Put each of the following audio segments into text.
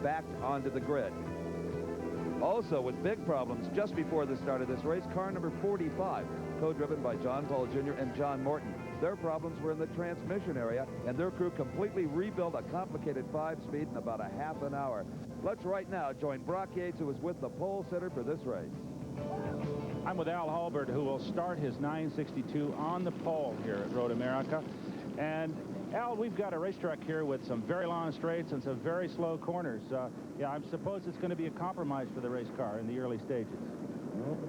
back onto the grid. Also, with big problems just before the start of this race, car number 45, co-driven by John Paul Jr. and John Morton. Their problems were in the transmission area, and their crew completely rebuilt a complicated 5-speed in about a half an hour. Let's right now join Brock Yates, who is with the pole sitter for this race. I'm with Al Hulbert, who will start his 962 on the pole here at Road America. And Al, we've got a racetrack here with some very long straights and some very slow corners. Yeah, I suppose it's going to be a compromise for the race car in the early stages.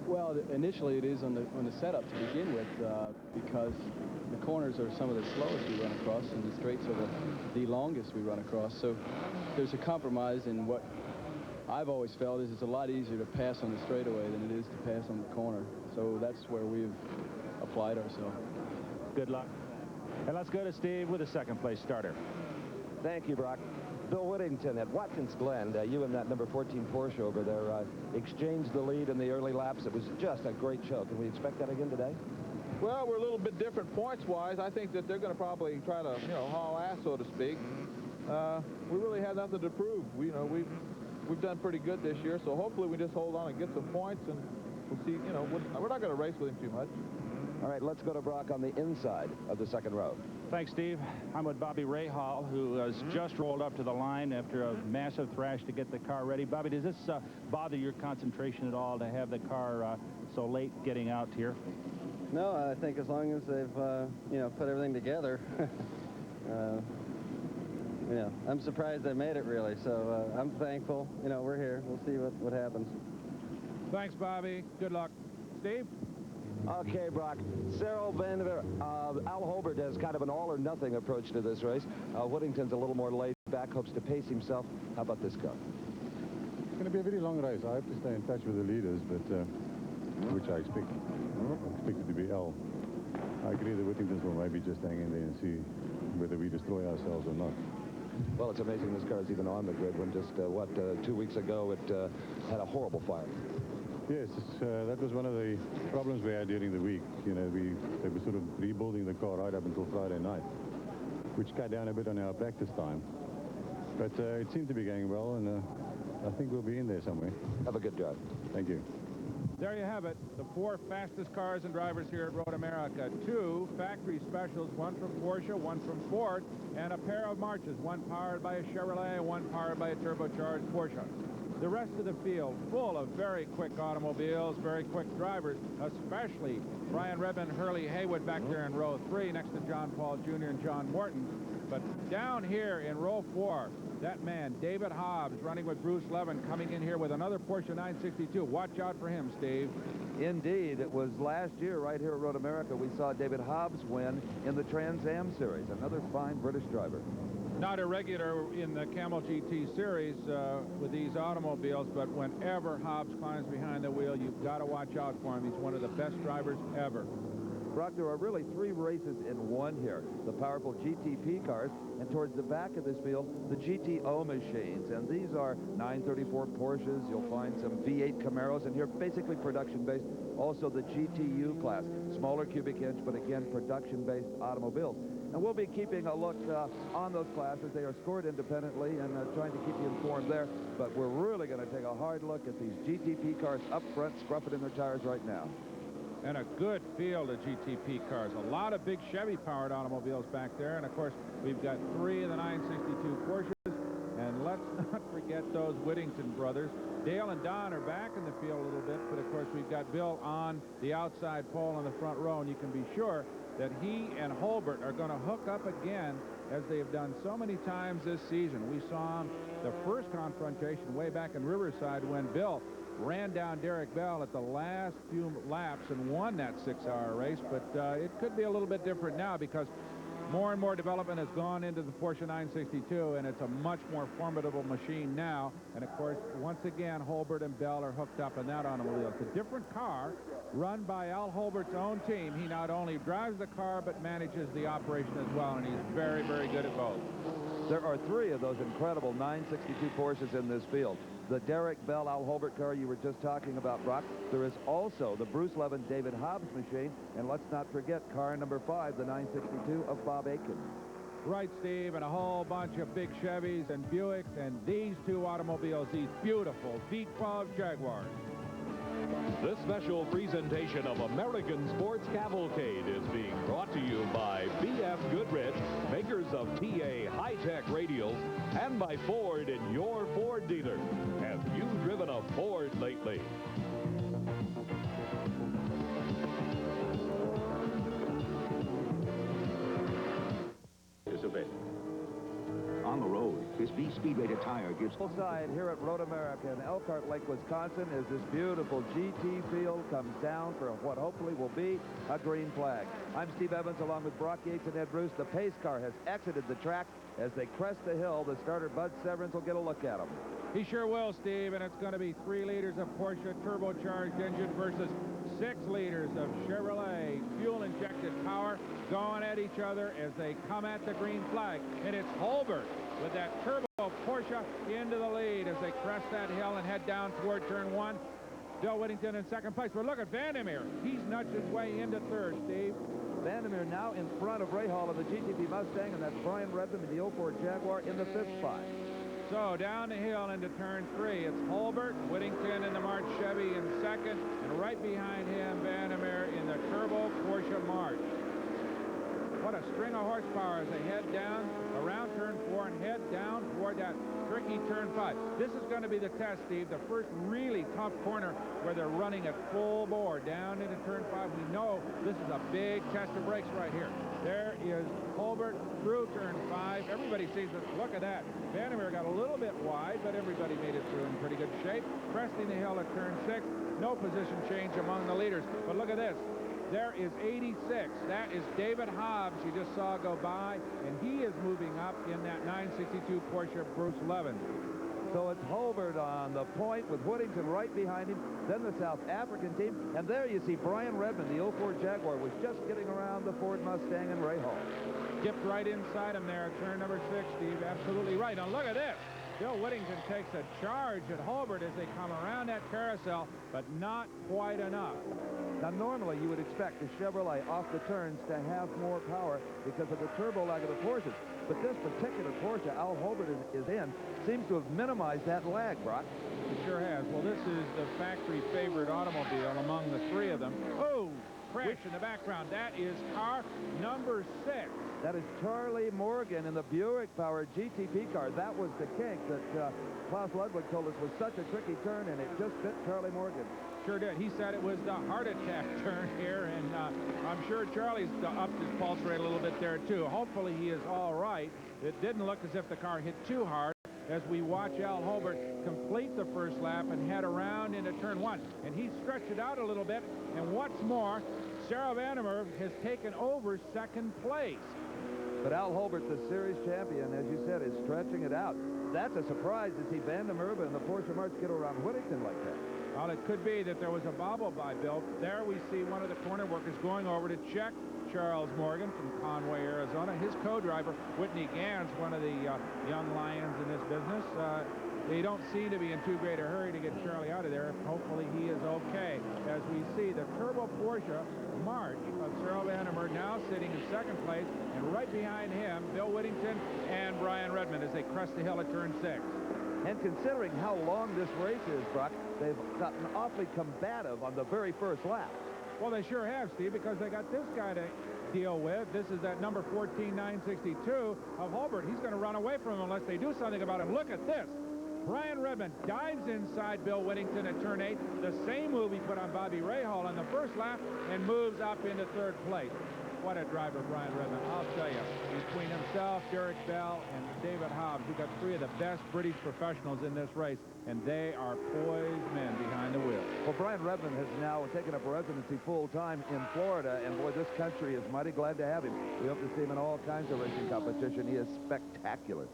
Well, initially it is on the setup to begin with, because the corners are some of the slowest we run across, and the straights are the longest we run across. So there's a compromise in what I've always felt is it's a lot easier to pass on the straightaway than it is to pass on the corner. So that's where we've applied ourselves. Good luck. And let's go to Steve with a second-place starter. Thank you, Brock. Bill Whittington at Watkins Glen, you and that number 14 Porsche over there exchanged the lead in the early laps. It was just a great show. Can we expect that again today? Well, we're a little bit different points-wise. I think that they're going to probably try to, haul ass, so to speak. We really have nothing to prove. We've done pretty good this year, so hopefully we just hold on and get some points, and we'll see. We're not going to race with him too much. All right, let's go to Brock on the inside of the second row. Thanks, Steve. I'm with Bobby Rahal, who has just rolled up to the line after a massive thrash to get the car ready. Bobby, does this bother your concentration at all to have the car so late getting out here? No, I think as long as they've, put everything together, I'm surprised they made it, really. So I'm thankful. We're here. We'll see what happens. Thanks, Bobby. Good luck. Steve? Okay, Brock. Cyril Van der Al Hulbert has kind of an all-or-nothing approach to this race. Whittington's a little more laid back, hopes to pace himself. How about this car? It's going to be a very long race. I have to stay in touch with the leaders, but which I expect it to be Al. I agree that Whittington's will maybe just hang in there and see whether we destroy ourselves or not. Well, it's amazing this car is even on the grid when just, 2 weeks ago it had a horrible fire. Yes, that was one of the problems we had during the week. They were sort of rebuilding the car right up until Friday night, which cut down a bit on our practice time. But it seemed to be going well, and I think we'll be in there somewhere. Have a good drive. Thank you. There you have it, the 4 fastest cars and drivers here at Road America. 2 factory specials, one from Porsche, one from Ford, and a pair of marches, one powered by a Chevrolet, one powered by a turbocharged Porsche. The rest of the field full of very quick automobiles, very quick drivers, especially Brian Redmond, Hurley Haywood back there in row 3 next to John Paul Jr. and John Morton. But down here in row 4, that man, David Hobbs, running with Bruce Levin, coming in here with another Porsche 962. Watch out for him, Steve. Indeed, it was last year right here at Road America we saw David Hobbs win in the Trans Am Series, another fine British driver. Not a regular in the Camel GT series with these automobiles, but whenever Hobbs climbs behind the wheel, you've got to watch out for him. He's one of the best drivers ever. Brock, there are really 3 races in one here. The powerful GTP cars, and towards the back of this field, the GTO machines. And these are 934 Porsches. You'll find some V8 Camaros, and here basically production-based. Also the GTU class, smaller cubic inch, but again, production-based automobiles. And we'll be keeping a look on those classes. They are scored independently and trying to keep you informed there. But we're really going to take a hard look at these GTP cars up front, scruffing in their tires right now. And a good field of GTP cars. A lot of big Chevy-powered automobiles back there. And, of course, we've got 3 of the 962 Porsches. And let's not forget those Whittington brothers. Dale and Don are back in the field a little bit. But, of course, we've got Bill on the outside pole in the front row. And you can be sure that he and Hulbert are going to hook up again as they have done so many times this season. We saw the first confrontation way back in Riverside when Bill ran down Derek Bell at the last few laps and won that 6-hour race. But it could be a little bit different now because more and more development has gone into the Porsche 962, and it's a much more formidable machine now. And, of course, once again, Hulbert and Bell are hooked up in that automobile. It's a different car run by Al Hulbert's own team. He not only drives the car but manages the operation as well, and he's very, very good at both. There are 3 of those incredible 962 Porsches in this field. The Derek Bell, Al Hulbert car you were just talking about, Brock. There is also the Bruce Levin, David Hobbs machine. And let's not forget car number 5, the 962 of Bob Aiken. Right, Steve, and a whole bunch of big Chevys and Buicks, and these two automobiles, these beautiful V12 Jaguars. This special presentation of American Sports Cavalcade is being brought to you by B.F. Goodrich, makers of TA high-tech radials, and by Ford in your Ford dealer. Have you driven a Ford lately? Is available. On the road, this B-Speed-rated tire gives... Full side here at Road America in Elkhart Lake, Wisconsin, as this beautiful GT field comes down for what hopefully will be a green flag. I'm Steve Evans along with Brock Yates and Ed Bruce. The pace car has exited the track. As they crest the hill, the starter Bud Severance will get a look at them. He sure will, Steve, and it's going to be 3 liters of Porsche turbocharged engine versus 6 liters of Chevrolet fuel-injected power going at each other as they come at the green flag. And it's Holbert with that turbo Porsche into the lead as they crest that hill and head down toward turn 1. Bill Whittington in second place. But look at Vandermeer. He's nudged his way into third, Steve. Vandermeer now in front of Ray Hall in the GTP Mustang, and that's Brian Redmond in the 04 Jaguar in the 5th spot. So down the hill into turn 3, it's Holbert, Whittington in the March Chevy in second, and right behind him, Vandermeer in the turbo Porsche March. What a string of horsepower as they head down around turn 4 and head down toward that tricky turn 5. This is going to be the test, Steve, the first really tough corner where they're running at full bore down into turn 5. We know this is a big test of brakes right here. There is Holbert through turn 5. Everybody sees it. Look at that. Vandermeer got a little bit wide, but everybody made it through in pretty good shape. Cresting the hill at turn 6. No position change among the leaders. But look at this. There is 86. That is David Hobbs you just saw go by, and he is moving up in that 962 Porsche Bruce Levin. So it's Holbert on the point with Whittington right behind him, then the South African team, and there you see Brian Redmond, the 04 Jaguar, was just getting around the Ford Mustang and Ray Hall. Dipped right inside him there at turn number 6, Steve. Absolutely right. Now look at this. Bill Whittington takes a charge at Holbert as they come around that carousel, but not quite enough. Now, normally you would expect the Chevrolet off the turns to have more power because of the turbo lag of the Porsches. But this particular Porsche Al Holbert is in seems to have minimized that lag, Brock. It sure has. Well, this is the factory favorite automobile among the 3 of them. Oh, crash in the background. That is car number 6. That is Charlie Morgan in the Buick-powered GTP car. That was the kink that Klaus Ludwig told us was such a tricky turn, and it just fit Charlie Morgan. Sure did. He said it was the heart attack turn here, and I'm sure Charlie's upped his pulse rate a little bit there, too. Hopefully he is all right. It didn't look as if the car hit too hard as we watch Al Holbert complete the first lap and head around into turn 1. And he stretched it out a little bit, and what's more, Sarah Vandermeer has taken over second place. But Al Holbert, the series champion, as you said, is stretching it out. That's a surprise to see Vandermeer and the Porsche March get around Whittington like that. Well, it could be that there was a bobble by Bill. There we see one of the corner workers going over to check Charles Morgan from Conway, Arizona. His co-driver, Whitney Gans, one of the young lions in this business. They don't seem to be in too great a hurry to get Charlie out of there. Hopefully he is okay. As we see the turbo Porsche March of Cyril Vandermeer now sitting in second place, and right behind him, Bill Whittington and Brian Redmond as they crest the hill at turn 6. And considering how long this race is, Brock, they've gotten awfully combative on the very first lap. Well, they sure have, Steve, because they got this guy to deal with. This is that number 14, 962 of Holbert. He's going to run away from him unless they do something about him. Look at this. Brian Redmond dives inside Bill Whittington at turn 8. The same move he put on Bobby Rahal on the first lap and moves up into third place. What a driver, Brian Redmond. I'll tell you, between himself, Derek Bell, and David Hobbs, we've got 3 of the best British professionals in this race, and they are poised men behind the wheel. Well, Brian Redmond has now taken up residency full-time in Florida, and boy, this country is mighty glad to have him. We hope to see him in all kinds of racing competition. He is spectacular.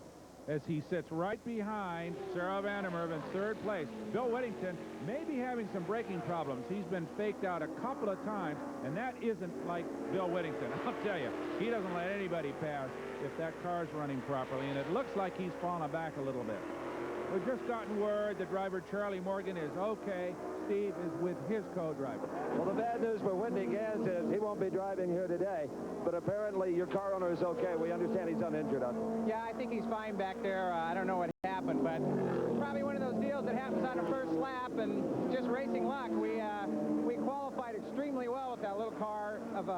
As he sits right behind Sarah Vandermeer in third place. Bill Whittington may be having some braking problems. He's been faked out a couple of times, and that isn't like Bill Whittington. I'll tell you, he doesn't let anybody pass if that car's running properly, and it looks like he's fallen back a little bit. We've just gotten word that driver Charlie Morgan is okay. Steve is with his co-driver. Well, the bad news for Whitney Gans is he won't be driving here today, but apparently your car owner is okay. We understand he's uninjured out there. Yeah, I think he's fine back there. I don't know what happened, but it's probably one of those deals that happens on the first lap and just racing luck. We qualified extremely well with that little car of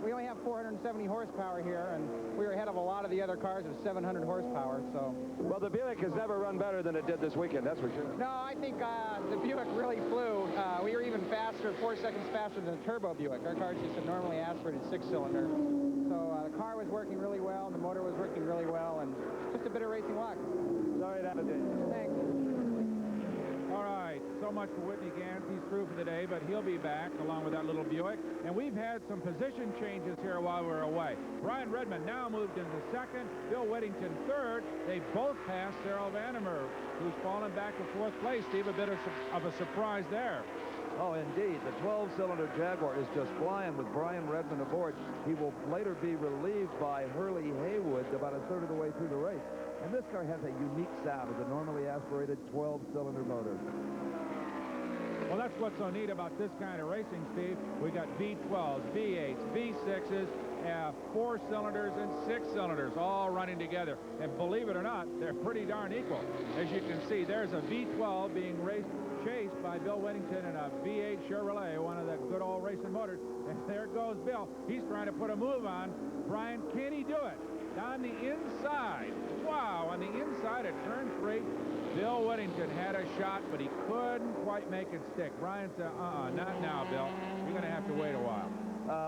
we only have 470 horsepower here, and we were ahead of a lot of the other cars of 700 horsepower. So, well, the Buick has never run better than it did this weekend, that's for sure. No, I think the Buick really flew. We were even faster, 4 seconds faster than the turbo Buick. Our car's just a normally aspirated 6-cylinder. So the car was working really well, and the motor was working really well, and just a bit of racing luck. Sorry to have it. Thanks. All right, so much for Whitney Gans. He's through for the day, but he'll be back along with that little Buick. And we've had some position changes here while we're away. Brian Redmond now moved into second. Bill Whittington third. They both passed Cyril Vandermeer, who's fallen back to fourth place. Steve, a bit of a surprise there. Oh, indeed. The 12-cylinder Jaguar is just flying with Brian Redmond aboard. He will later be relieved by Hurley Haywood about a third of the way through the race. And this car has a unique sound with a normally aspirated 12-cylinder motor. Well, that's what's so neat about this kind of racing, Steve. We got V12s, V8s, V6s, 4 cylinders and 6 cylinders all running together. And believe it or not, they're pretty darn equal. As you can see, there's a V12 being chased by Bill Whittington in a V8 Chevrolet, one of the good old racing motors. And there goes Bill. He's trying to put a move on. Brian, can he do it? Down the inside. Wow, on the inside at turn 3, Bill Whittington had a shot, but he couldn't quite make it stick. Brian said, not now, Bill. You're going to have to wait a while.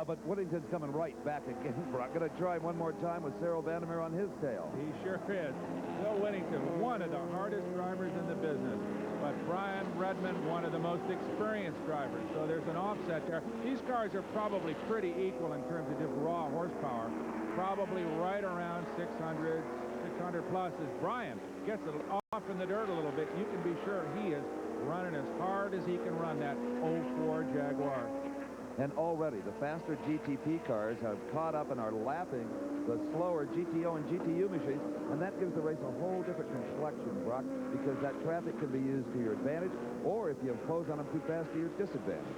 But Whittington's coming right back again. I'm going to try one more time with Cyril Vandermeer on his tail. He sure is. Bill Whittington, one of the hardest drivers in the business. But Brian Redmond, one of the most experienced drivers. So there's an offset there. These cars are probably pretty equal in terms of just raw horsepower. Probably right around 600 plus. As Brian gets it off in the dirt a little bit, you can be sure he is running as hard as he can run that 04 Jaguar. And already the faster GTP cars have caught up and are lapping the slower GTO and GTU machines, and that gives the race a whole different complexion, Brock, because that traffic can be used to your advantage, or if you impose on them too fast, to your disadvantage.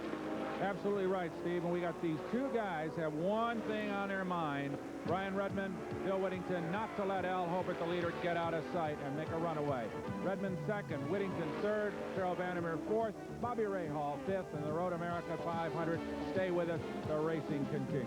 Absolutely right, Steve. And we got these two guys have one thing on their mind. Brian Redmond, Bill Whittington, not to let Al Hobart, the leader, get out of sight and make a runaway. Redmond second, Whittington third, Cyril Vandermeer fourth, Bobby Rahal fifth, and the Road America 500. Stay with us. The racing continues.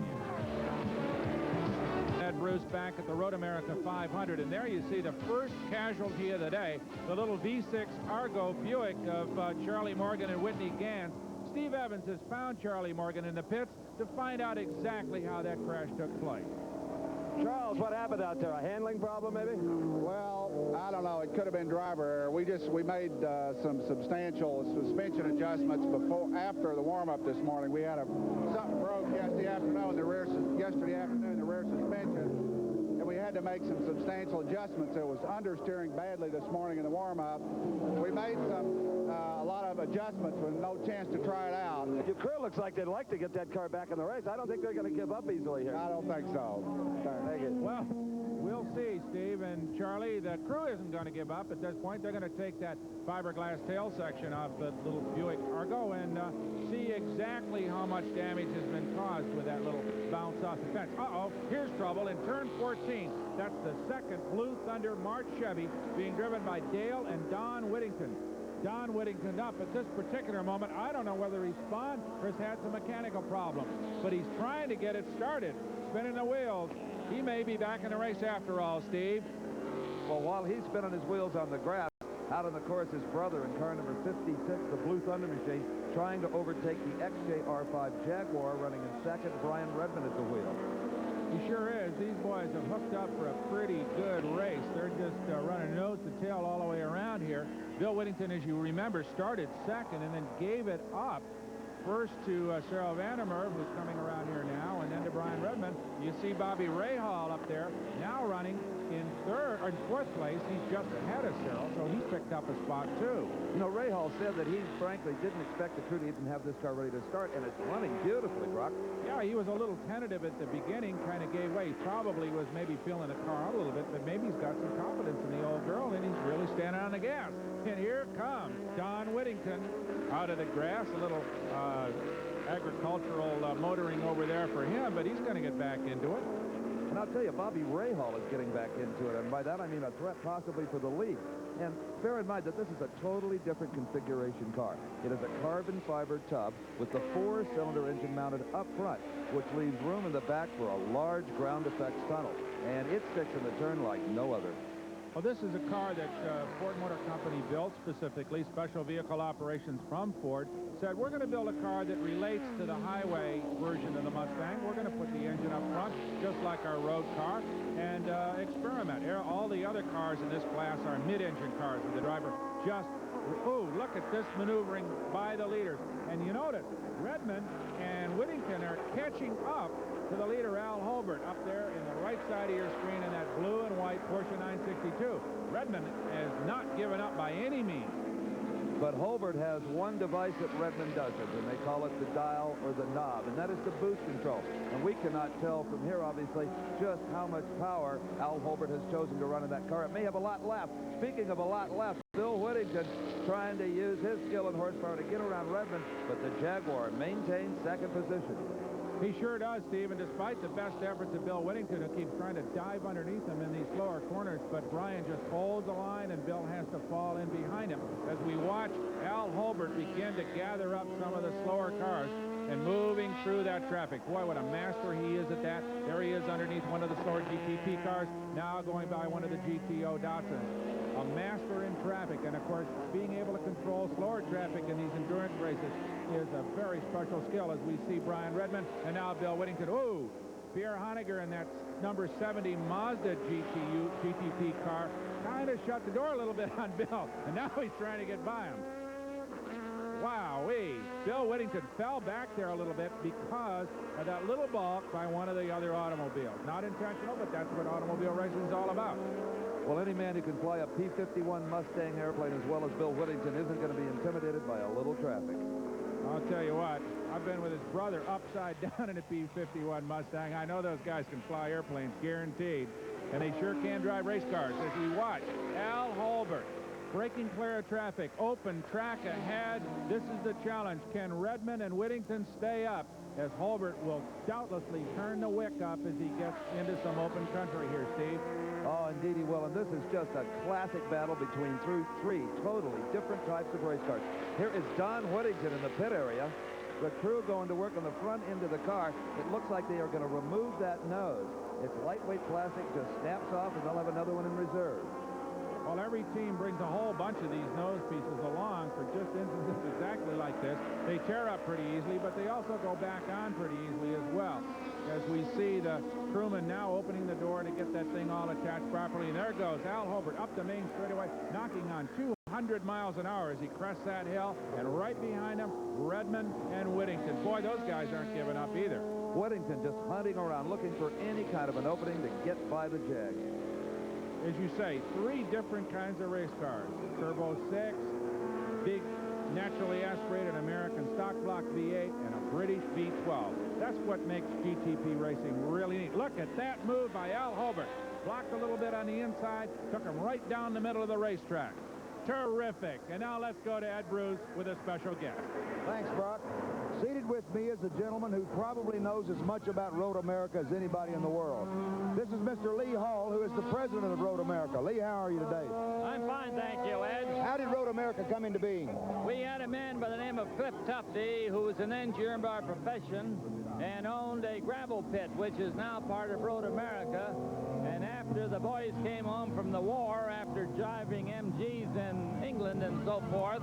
Ed Bruce back at the Road America 500, and there you see the first casualty of the day, the little V6 Argo Buick of Charlie Morgan and Whitney Gans. Steve Evans has found Charlie Morgan in the pits to find out exactly how that crash took place. Charles, what happened out there? A handling problem, maybe? Well, I don't know. It could have been driver error. We made some substantial suspension adjustments after the warm-up this morning. We had something broke yesterday afternoon, the rear suspension, and we had to make some substantial adjustments. It was understeering badly this morning in the warm-up. We made a lot of adjustments with no chance to try it out. Your crew looks like they'd like to get that car back in the race. I don't think they're going to give up easily here. I don't think so. Well, we'll see, Steve and Charlie. The crew isn't going to give up at this point. They're going to take that fiberglass tail section off the little Buick Argo and see exactly how much damage has been caused with that little bounce off the fence. Uh-oh, here's trouble in turn 14. That's the second Blue Thunder March Chevy being driven by Dale and Don Whittington. Don Whittington up at this particular moment. I don't know whether he's spun or has had some mechanical problem, but he's trying to get it started, spinning the wheels. He may be back in the race after all, Steve. Well, while he's spinning his wheels on the grass, out on the course, his brother in car number 56, the Blue Thunder machine, trying to overtake the XJ-R5 Jaguar, running in second. Brian Redmond at the wheel. He sure is. These boys have hooked up for a pretty good race. They're just running nose to tail all the way around here. Bill Whittington, as you remember, started second and then gave it up first to Cyril Vandermeer, who's coming around here now, and then to Brian Redmond. You see Bobby Rahal up there now running in fourth place. He's just ahead of Cyril, so he picked up a spot too. You know, Ray Hall said that he frankly didn't expect the crew to even have this car ready to start, and it's running beautifully, Brock. Yeah, he was a little tentative at the beginning, kind of gave way. He probably was maybe feeling the car out a little bit, but maybe he's got some confidence in the old girl, and he's really standing on the gas. And here comes Don Whittington out of the grass, a little agricultural motoring over there for him, but he's going to get back into it. And I'll tell you, Bobby Rahal is getting back into it, and by that I mean a threat possibly for the lead. And bear in mind that this is a totally different configuration car. It is a carbon fiber tub with the 4-cylinder engine mounted up front, which leaves room in the back for a large ground effects tunnel. And it sticks in the turn like no other. Well, this is a car that Ford Motor Company built specifically. Special Vehicle Operations from Ford said, we're going to build a car that relates to the highway version of the Mustang. We're going to put the engine up front, just like our road car, and experiment. All the other cars in this class are mid-engine cars with the driver just, ooh, look at this maneuvering by the leaders. And you notice, Redmond and Whittington are catching up to the leader, Al Holbert, up there in the right side of your screen in that blue and white Porsche 962. Redmond has not given up by any means. But Holbert has one device that Redmond doesn't, and they call it the dial or the knob, and that is the boost control. And we cannot tell from here, obviously, just how much power Al Holbert has chosen to run in that car. It may have a lot left. Speaking of a lot left, Bill Whittington trying to use his skill and horsepower to get around Redmond, but the Jaguar maintains second position. He sure does, Steve, and despite the best efforts of Bill Whittington, who keeps trying to dive underneath him in these slower corners, but Brian just holds the line, and Bill has to fall in behind him. As we watch Al Holbert begin to gather up some of the slower cars and moving through that traffic. Boy, what a master he is at that. There he is underneath one of the slower GTP cars, now going by one of the GTO Datsuns. A master in traffic, and of course, being able to control slower traffic in these endurance races is a very special skill, as we see Brian Redmond and now Bill Whittington. Ooh, Pierre Honegger in that number 70 Mazda GTP car kind of shut the door a little bit on Bill, and now he's trying to get by him. Wowee. Bill Whittington fell back there a little bit because of that little balk by one of the other automobiles. Not intentional, but that's what automobile racing is all about. Well, any man who can fly a P-51 Mustang airplane as well as Bill Whittington isn't going to be intimidated by a little traffic. I'll tell you what, I've been with his brother upside down in a P-51 Mustang. I know those guys can fly airplanes, guaranteed. And they sure can drive race cars. As we watch Al Holbert breaking clear of traffic, open track ahead. This is the challenge. Can Redmond and Whittington stay up, as Holbert will doubtlessly turn the wick up as he gets into some open country here, Steve? Oh, indeed he will, and this is just a classic battle between three totally different types of race cars. Here is Don Whittington in the pit area. The crew going to work on the front end of the car. It looks like they are going to remove that nose. It's lightweight plastic, just snaps off, and they'll have another one in reserve. Well, every team brings a whole bunch of these nose pieces along for just instances exactly like this. They tear up pretty easily, but they also go back on pretty easily as well. As we see the crewman now opening the door to get that thing all attached properly. And there goes Al Holbert up the main straightaway, knocking on 200 miles an hour as he crests that hill. And right behind him, Redmond and Whittington. Boy, those guys aren't giving up either. Whittington just hunting around, looking for any kind of an opening to get by the Jag. As you say, three different kinds of race cars. Turbo 6, big naturally aspirated American stock block V8, and a British V12. That's what makes GTP racing really neat. Look at that move by Al Holbert. Blocked a little bit on the inside, took him right down the middle of the racetrack. Terrific. And now let's go to Ed Bruce with a special guest. Thanks, Brock. Seated with me is a gentleman who probably knows as much about Road America as anybody in the world. This is Mr. Lee Hall, who is the president of Road America. Lee, how are you today? I'm fine, thank you, Ed. How did Road America come into being? We had a man by the name of Cliff Tufty, who was an engineer by profession and owned a gravel pit, which is now part of Road America. And after the boys came home from the war, after driving MGs in England and so forth,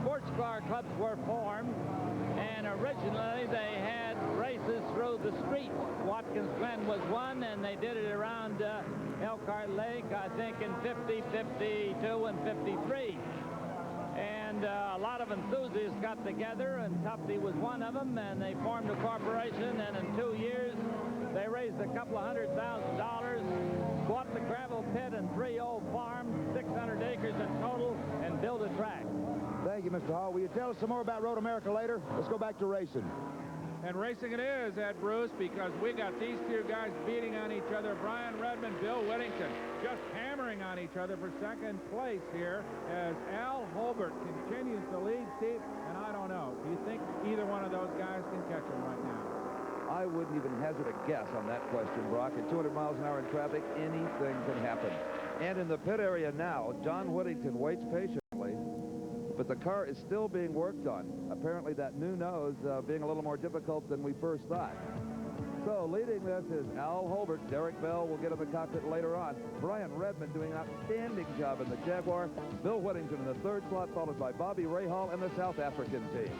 sports car clubs were formed, and originally they had races through the street. Watkins Glen was one, and they did it around Elkhart Lake, I think in 50, 52, and 53. And a lot of enthusiasts got together, and Tufty was one of them, and they formed a corporation, and in 2 years, they raised a couple of $100,000 bought the gravel pit and 3 old farms, 600 acres in total, and built a track. Thank you, Mr. Hall. Will you tell us some more about Road America later? Let's go back to racing. And racing it is, Ed Bruce, because we got these two guys beating on each other. Brian Redmond, Bill Whittington, just hammering on each other for second place here as Al Holbert continues to lead, Steve. And I don't know, do you think either one of those guys can catch him right now? I wouldn't even hazard a guess on that question, Brock. At 200 miles an hour in traffic, anything can happen. And in the pit area now, John Whittington waits patiently, but the car is still being worked on. Apparently that new nose being a little more difficult than we first thought. So leading this is Al Holbert. Derek Bell will get in the cockpit later on. Brian Redmond doing an outstanding job in the Jaguar. Bill Whittington in the third slot, followed by Bobby Rahal and the South African team.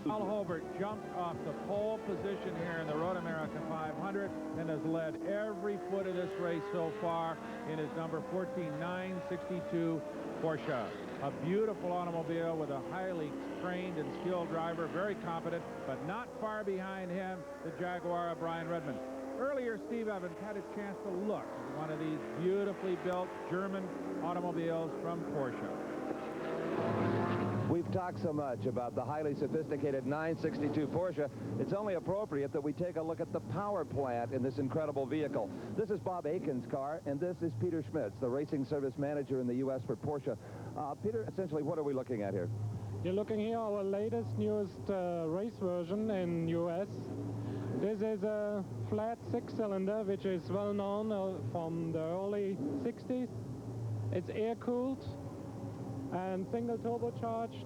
Al Holbert jumped off the pole position here in the Road America 500 and has led every foot of this race so far in his number 14962 Porsche. A beautiful automobile with a highly trained and skilled driver, very competent, but not far behind him, the Jaguar of Brian Redmond. Earlier, Steve Evans had a chance to look at one of these beautifully built German automobiles from Porsche. We've talked so much about the highly sophisticated 962 Porsche, it's only appropriate that we take a look at the power plant in this incredible vehicle. This is Bob Aiken's car, and this is Peter Schmitz, the racing service manager in the U.S. for Porsche. Peter, essentially, what are we looking at here? You're looking here our latest, newest race version in U.S. This is a flat 6-cylinder, which is well known from the early 60s. It's air-cooled and single turbocharged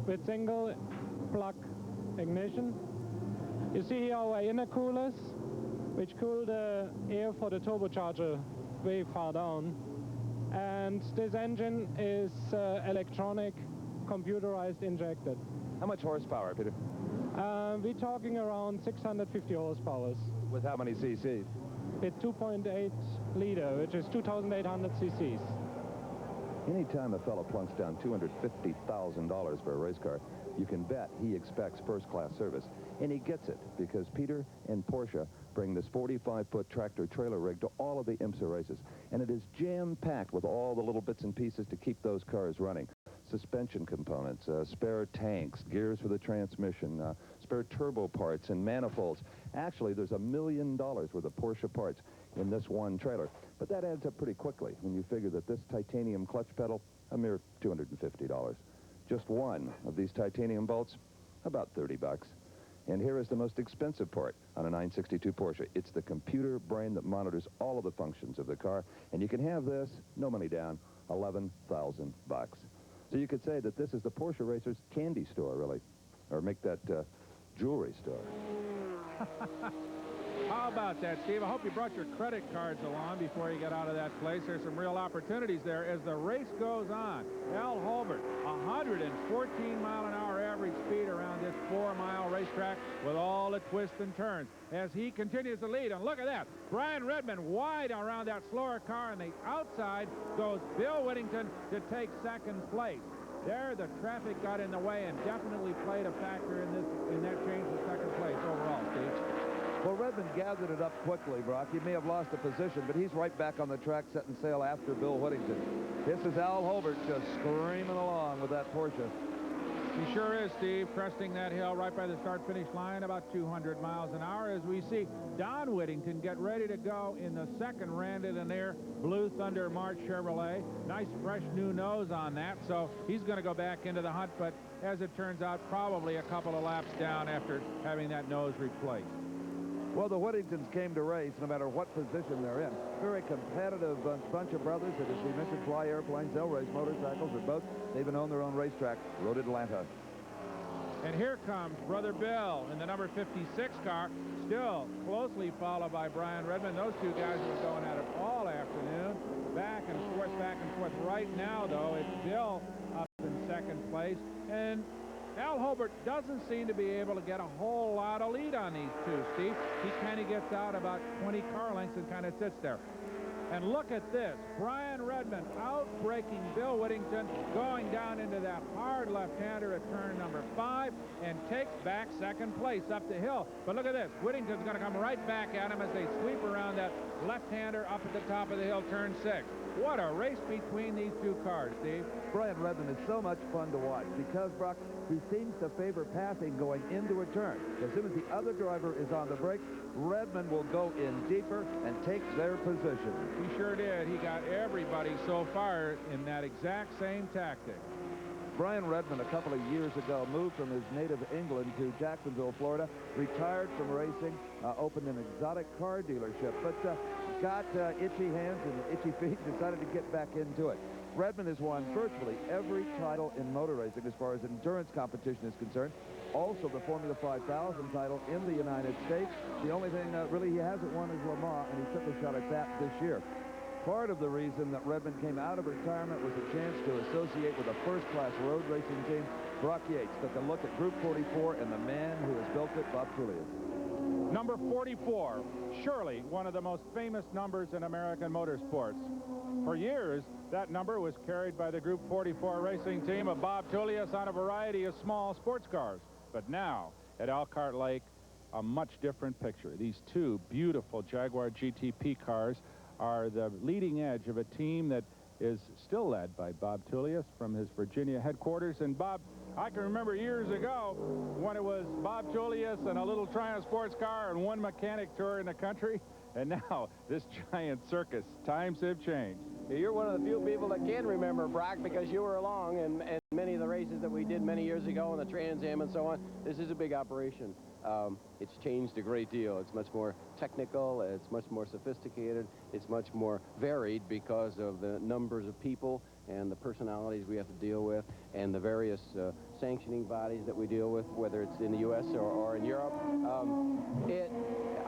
with single plug ignition. You see here our intercoolers, which cool the air for the turbocharger way far down. And this engine is electronic, computerized injected. How much horsepower, Peter? We're talking around 650 horsepower. With how many cc's? With 2.8 liter, which is 2,800 cc's. Anytime a fellow plunks down $250,000 for a race car, you can bet he expects first-class service. And he gets it, because Peter and Porsche bring this 45-foot tractor-trailer rig to all of the IMSA races. And it is jam-packed with all the little bits and pieces to keep those cars running. Suspension components, spare tanks, gears for the transmission, spare turbo parts and manifolds. Actually, there's $1 million worth of Porsche parts in this one trailer. But that adds up pretty quickly when you figure that this titanium clutch pedal, a mere $250. Just one of these titanium bolts, about 30 bucks. And here is the most expensive part on a 962 Porsche. It's the computer brain that monitors all of the functions of the car. And you can have this, no money down, 11,000 bucks. So you could say that this is the Porsche racer's candy store, really. Or make that jewelry store. How about that, Steve? I hope you brought your credit cards along before you get out of that place. There's some real opportunities there as the race goes on. Al Holbert, 114-mile-an-hour average speed around this 4-mile racetrack with all the twists and turns as he continues to lead. And look at that. Brian Redmond wide around that slower car, and the outside goes Bill Whittington to take second place. There, the traffic got in the way and definitely played a factor in that change to second place overall, Steve. Well, Redmond gathered it up quickly, Brock. He may have lost a position, but he's right back on the track setting sail after Bill Whittington. This is Al Holbert just screaming along with that Porsche. He sure is, Steve, cresting that hill right by the start-finish line, about 200 miles an hour, as we see Don Whittington get ready to go in the second Randonneur Blue Thunder March Chevrolet. Nice, fresh new nose on that, so he's going to go back into the hunt, but as it turns out, probably a couple of laps down after having that nose replaced. Well, the Whittingtons came to race no matter what position they're in. Very competitive bunch of brothers that, as we mentioned, fly airplanes, they'll race motorcycles or boats. They even own their own racetrack, Road Atlanta. And here comes Brother Bill in the number 56 car, still closely followed by Brian Redmond. Those two guys have been going at it all afternoon, back and forth, back and forth. Right now, though, it's Bill up in second place, and Al Holbert doesn't seem to be able to get a whole lot of lead on these two, Steve. He kind of gets out about 20 car lengths and kind of sits there. And look at this. Brian Redmond outbraking Bill Whittington, going down into that hard left-hander at turn number 5, and takes back second place up the hill. But look at this. Whittington's going to come right back at him as they sweep around that left-hander up at the top of the hill, turn 6. What a race between these two cars, Steve. Brian Redmond is so much fun to watch because, Brock, he seems to favor passing going into a turn. As soon as the other driver is on the brakes, Redmond will go in deeper and take their position. He sure did. He got everybody so far in that exact same tactic. Brian Redmond, a couple of years ago, moved from his native England to Jacksonville, Florida, retired from racing, opened an exotic car dealership, but got itchy hands and itchy feet, decided to get back into it. Redmond has won virtually every title in motor racing as far as endurance competition is concerned. Also the Formula 5000 title in the United States. The only thing really he hasn't won is Le Mans, and he took a shot at that this year. Part of the reason that Redmond came out of retirement was a chance to associate with a first-class road racing team. Brock Yates took a look at Group 44 and the man who has built it, Bob Tullius. Number 44, surely one of the most famous numbers in American motorsports. For years, that number was carried by the Group 44 racing team of Bob Tullius on a variety of small sports cars. But now, at Elkhart Lake, a much different picture. These two beautiful Jaguar GTP cars are the leading edge of a team that is still led by Bob Tullius from his Virginia headquarters. And Bob, I can remember years ago when it was Bob Tullius and a little Triumph sports car and one mechanic tour in the country. And now, this giant circus. Times have changed. You're one of the few people that can remember, Brock, because you were along and many of the races that we did many years ago on the Trans Am and so on. This is a big operation. It's changed a great deal. It's much more technical. It's much more sophisticated. It's much more varied because of the numbers of people and the personalities we have to deal with and the various sanctioning bodies that we deal with, whether it's in the U.S. or in Europe.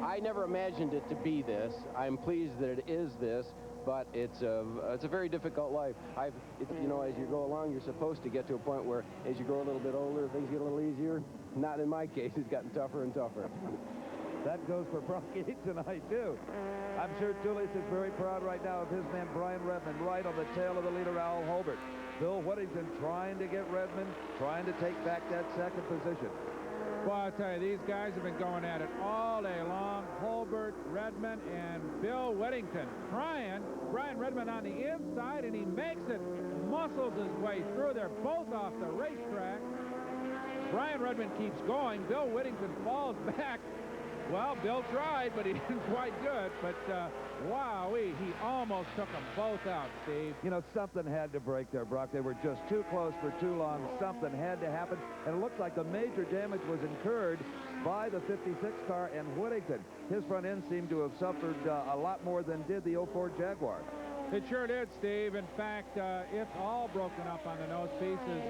I never imagined it to be this. I'm pleased that it is this. But it's a very difficult life. You know, as you go along, you're supposed to get to a point where, as you grow a little bit older, things get a little easier. Not in my case. It's gotten tougher and tougher. That goes for Brock Yates tonight, too. I'm sure Tullius is very proud right now of his man, Brian Redmond, right on the tail of the leader, Al Holbert. Bill Whittington trying to get Redmond, trying to take back that second position. Well, I'll tell you, these guys have been going at it all day long. Holbert, Redmond, and Bill Whittington trying. Brian Redmond on the inside, and he makes it. Muscles his way through. They're both off the racetrack. Brian Redmond keeps going. Bill Whittington falls back. Well, Bill tried, but he didn't quite do it. But, wowee, he almost took them both out, Steve. You know, something had to break there, Brock. They were just too close for too long. Something had to happen. And it looks like the major damage was incurred by the 56 car and Whittington. His front end seemed to have suffered a lot more than did the 04 Jaguar. It sure did, Steve. In fact, it's all broken up on the nose pieces.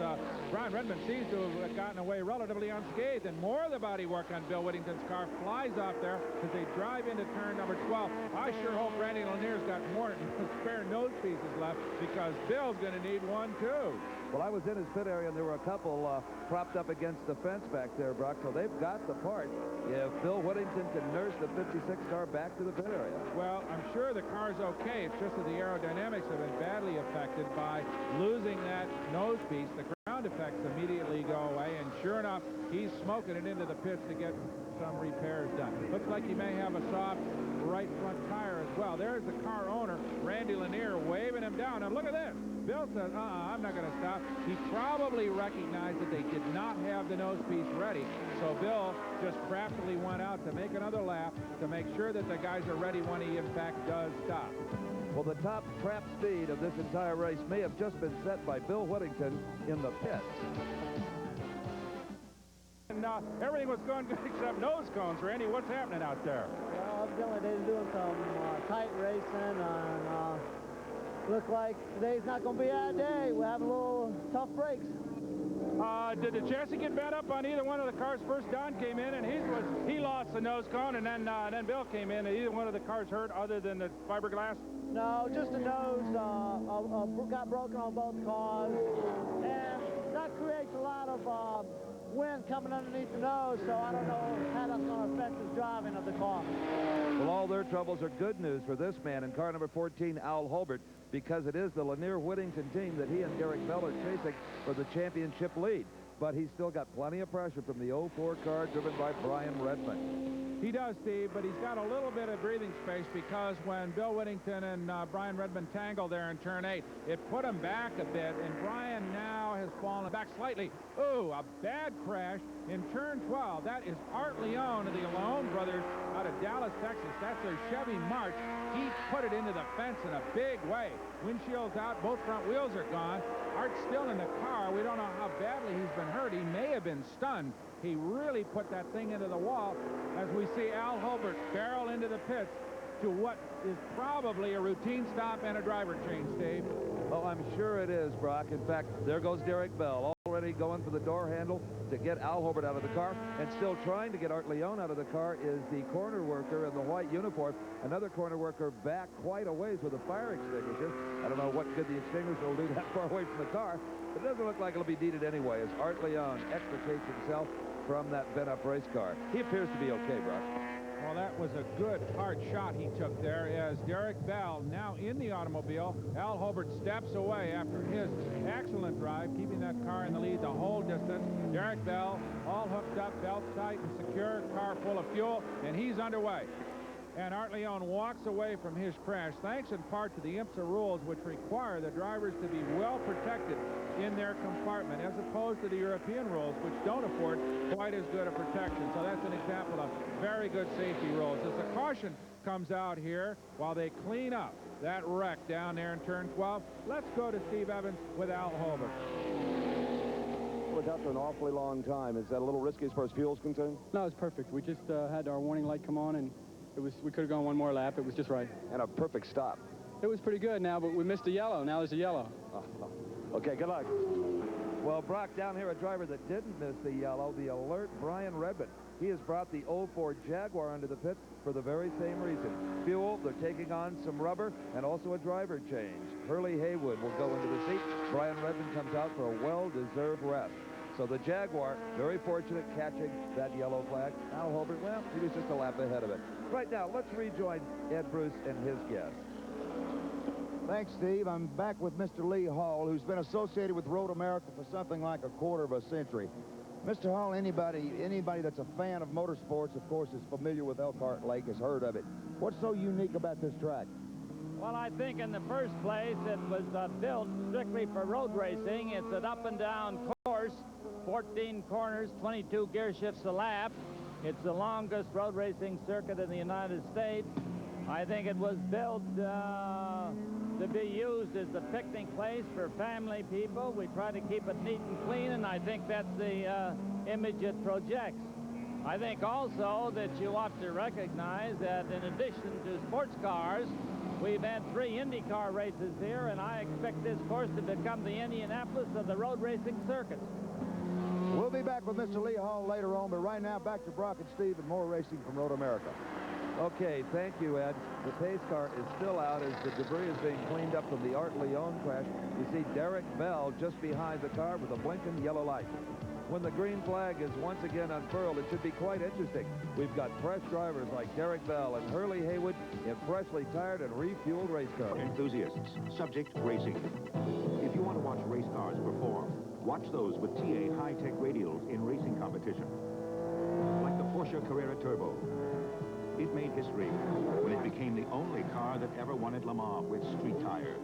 Brian Redmond seems to have gotten away relatively unscathed, and more of the body work on Bill Whittington's car flies off there as they drive into turn number 12. I sure hope Randy Lanier's got more spare nose pieces left, because Bill's going to need one, too. Well, I was in his pit area, and there were a couple propped up against the fence back there, Brock, so they've got the part. If Bill Whittington can nurse the 56 car back to the pit area. Well, I'm sure the car's okay. It's just that the aerodynamics have been badly affected by losing that nose piece. The ground effects immediately go away, and sure enough, he's smoking it into the pits to get some repairs done. Looks like he may have a soft right front tire as well. There's the car owner, Randy Lanier, waving him down. And look at this. Bill says, I'm not going to stop. He probably recognized that they did not have the nose piece ready. So Bill just craftily went out to make another lap to make sure that the guys are ready when he, in fact, does stop. Well, the top trap speed of this entire race may have just been set by Bill Whittington in the pits. And everything was going good except nose cones. Randy, what's happening out there? Well, evidently they're doing some tight racing, and look like today's not going to be our day. We're having a little tough breaks. Did the chassis get bent up on either one of the cars? First Don came in, and he lost the nose cone, and then Bill came in, and either one of the cars hurt other than the fiberglass? No, just the nose got broken on both cars, and that creates a lot of wind sand coming underneath the nose, so I don't know how that's going to affect his driving of the car. Well, all their troubles are good news for this man in car number 14, Al Holbert, because it is the Lanier Whittington team that he and Derek Bell are chasing for the championship lead. But he's still got plenty of pressure from the 04 car driven by Brian Redmond. He does, Steve, but he's got a little bit of breathing space because when Bill Whittington and Brian Redmond tangled there in turn 8, it put him back a bit, and Brian now has fallen back slightly. Ooh, a bad crash in turn 12. That is Art Leone of the Leone brothers out of Dallas, Texas. That's their Chevy March. He put it into the fence in a big way. Windshield's out, both front wheels are gone. Art's still in the car. We don't know how badly he's been hurt. He may have been stunned. He really put that thing into the wall as we see Al Holbert barrel into the pits to what is probably a routine stop and a driver change, Steve. Oh, I'm sure it is, Brock. In fact, there goes Derek Bell, already going for the door handle to get Al Holbert out of the car, and still trying to get Art Leone out of the car is the corner worker in the white uniform. Another corner worker back quite a ways with a fire extinguisher. I don't know what good the extinguisher will do that far away from the car, but it doesn't look like it'll be needed anyway as Art Leone extricates himself from that bent-up race car. He appears to be okay, Brock. Well, that was a good, hard shot he took there as Derek Bell now in the automobile. Al Holbert steps away after his excellent drive, keeping that car in the lead the whole distance. Derek Bell all hooked up, belts tight and secure, car full of fuel, and he's underway. And Art Leone walks away from his crash, thanks in part to the IMSA rules, which require the drivers to be well protected in their compartment, as opposed to the European rules, which don't afford quite as good a protection. So that's an example of very good safety rules. As the caution comes out here while they clean up that wreck down there in turn 12, let's go to Steve Evans with Al Holbert. We're out for an awfully long time. Is that a little risky as far as fuel's concerned? No, it's perfect. We just had our warning light come on, and we could have gone one more lap. It was just right. And a perfect stop. It was pretty good now, but we missed a yellow. Now there's a yellow. Okay, good luck. Well, Brock, down here, a driver that didn't miss the yellow, the alert Brian Redmond. He has brought the 04 Jaguar into the pit for the very same reason. Fuel, they're taking on some rubber, and also a driver change. Hurley Haywood will go into the seat. Brian Redmond comes out for a well-deserved rest. So the Jaguar, very fortunate catching that yellow flag. Al Holbert, well, he was just a lap ahead of it. Right now, let's rejoin Ed Bruce and his guest. Thanks, Steve. I'm back with Mr. Lee Hall, who's been associated with Road America for something like a quarter of a century. Mr. Hall, anybody that's a fan of motorsports, of course, is familiar with Elkhart Lake, has heard of it. What's so unique about this track? Well, I think in the first place, it was built strictly for road racing. It's an up-and-down course, 14 corners, 22 gear shifts a lap. It's the longest road racing circuit in the United States. I think it was built to be used as a picnic place for family people. We try to keep it neat and clean, and I think that's the image it projects. I think also that you ought to recognize that in addition to sports cars, we've had 3 IndyCar races here, and I expect this course to become the Indianapolis of the road racing circuit. We'll be back with Mr. Lee Hall later on, but right now back to Brock and Steve and more racing from Road America. Okay, thank you, Ed. The pace car is still out as the debris is being cleaned up from the Art Leone crash. You see Derek Bell just behind the car with a blinking yellow light. When the green flag is once again unfurled, it should be quite interesting. We've got fresh drivers like Derek Bell and Hurley Haywood in freshly tired and refueled race cars. Enthusiasts, subject racing. If you want to watch race cars perform, watch those with TA high-tech radials in racing competition. Like the Porsche Carrera Turbo. It made history when it became the only car that ever won at Le Mans with street tires.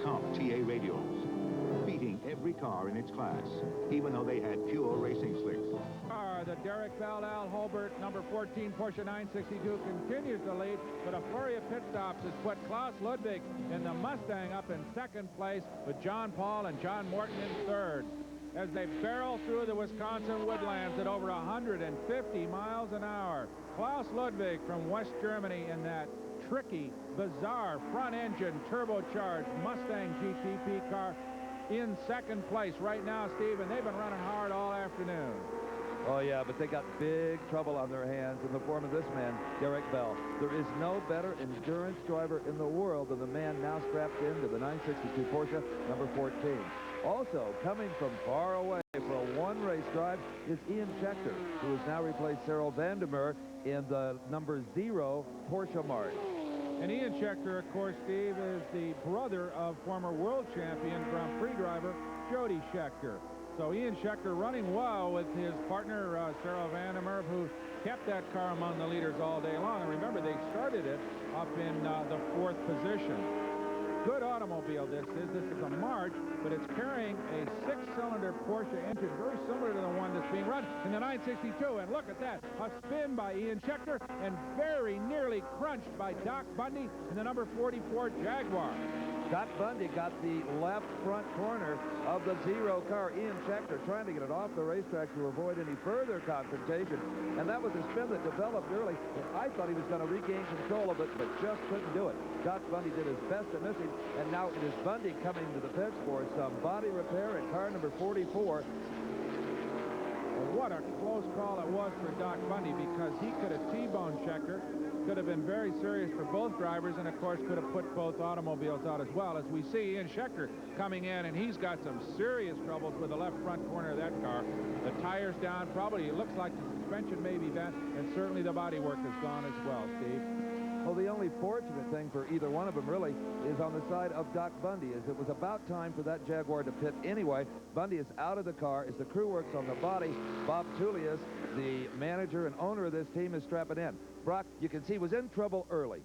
Comp TA radials, beating every car in its class, even though they had pure racing slicks. The Derek Bell, Al Holbert, number 14 Porsche 962 continues to lead, but a flurry of pit stops has put Klaus Ludwig in the Mustang up in second place with John Paul and John Morton in third. As they barrel through the Wisconsin woodlands at over 150 miles an hour. Klaus Ludwig from West Germany in that tricky, bizarre, front-engine, turbocharged Mustang GTP car in second place right now, Steve, and they've been running hard all afternoon. Oh, yeah, but they got big trouble on their hands in the form of this man, Derek Bell. There is no better endurance driver in the world than the man now strapped into the 962 Porsche number 14. Also, coming from far away for a 1 race drive is Ian Schechter, who has now replaced Cyril Vandermeer in the number 0 Porsche March. And Ian Schechter, of course, Steve, is the brother of former world champion Grand Prix driver Jody Schechter. So Ian Schechter running well with his partner, Cyril Vandermeer, who kept that car among the leaders all day long. And remember, they started it up in the 4th position. Good automobile this is. This is a March, but it's carrying a 6-cylinder Porsche engine, very similar to the one that's being run in the 962. And look at that, a spin by Ian Schechter, and very nearly crunched by Doc Bundy in the number 44 Jaguar. Doc Bundy got the left front corner of the 0 car. Ian Schechter trying to get it off the racetrack to avoid any further confrontation. And that was a spin that developed early. I thought he was going to regain control of it, but just couldn't do it. Doc Bundy did his best to miss him. And now it is Bundy coming to the pits for some body repair in car number 44. What a close call it was for Doc Bundy, because he could have T-boned Schechter. Could have been very serious for both drivers, and of course could have put both automobiles out as well. As we see Ian Schechter coming in, and he's got some serious troubles with the left front corner of that car. The tires down, probably it looks like the suspension may be bent, and certainly the body work has gone as well, Steve. Well, the only fortunate thing for either one of them, really, is on the side of Doc Bundy, as it was about time for that Jaguar to pit anyway. Bundy is out of the car as the crew works on the body. Bob Tullius, the manager and owner of this team, is strapping in. Brock, you can see, was in trouble early.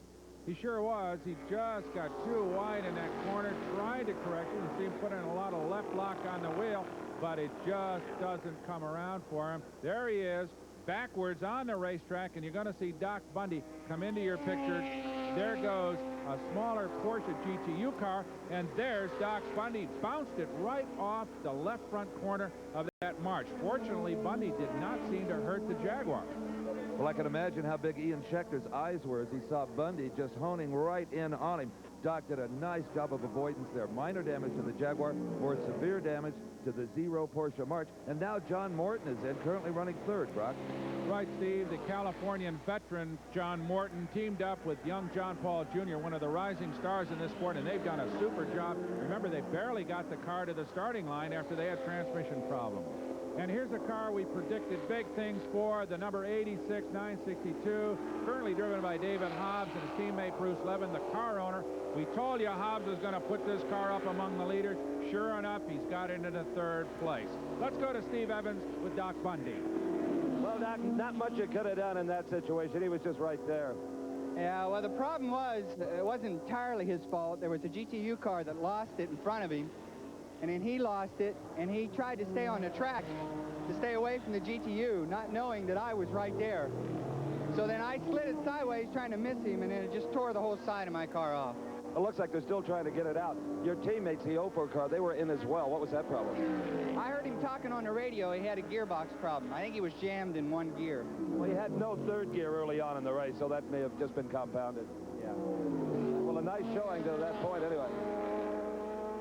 He sure was. He just got too wide in that corner, tried to correct it. You see him put in a lot of left lock on the wheel, but it just doesn't come around for him. There he is, backwards on the racetrack, and you're going to see Doc Bundy come into your picture. There goes a smaller Porsche GTU car, and there's Doc Bundy. Bounced it right off the left front corner of that March. Fortunately, Bundy did not seem to hurt the Jaguar. Well, I can imagine how big Ian Schechter's eyes were as he saw Bundy just honing right in on him. Doc did a nice job of avoidance there. Minor damage to the Jaguar, more severe damage to the 0 Porsche March. And now John Morton is in, currently running 3rd, Brock. Right, Steve. The Californian veteran John Morton teamed up with young John Paul Jr., one of the rising stars in this sport, and they've done a super job. Remember, they barely got the car to the starting line after they had transmission problems. And here's a car we predicted big things for, the number 86 962, currently driven by David Hobbs and his teammate Bruce Levin, the car owner. We told you Hobbs was going to put this car up among the leaders. Sure enough, he's got into the 3rd place. Let's go to Steve Evans with Doc Bundy. Well, Doc, not much you could have done in that situation. He was just right there. Yeah, well, the problem was, it wasn't entirely his fault. There was a GTU car that lost it in front of him, and then he lost it, and he tried to stay on the track to stay away from the GTU, not knowing that I was right there. So then I slid it sideways trying to miss him, and then it just tore the whole side of my car off. It looks like they're still trying to get it out. Your teammates, the Opel car, they were in as well. What was that problem? I heard him talking on the radio. He had a gearbox problem. I think he was jammed in one gear. Well, he had no 3rd gear early on in the race, so that may have just been compounded. Yeah. Well, a nice showing to that point anyway.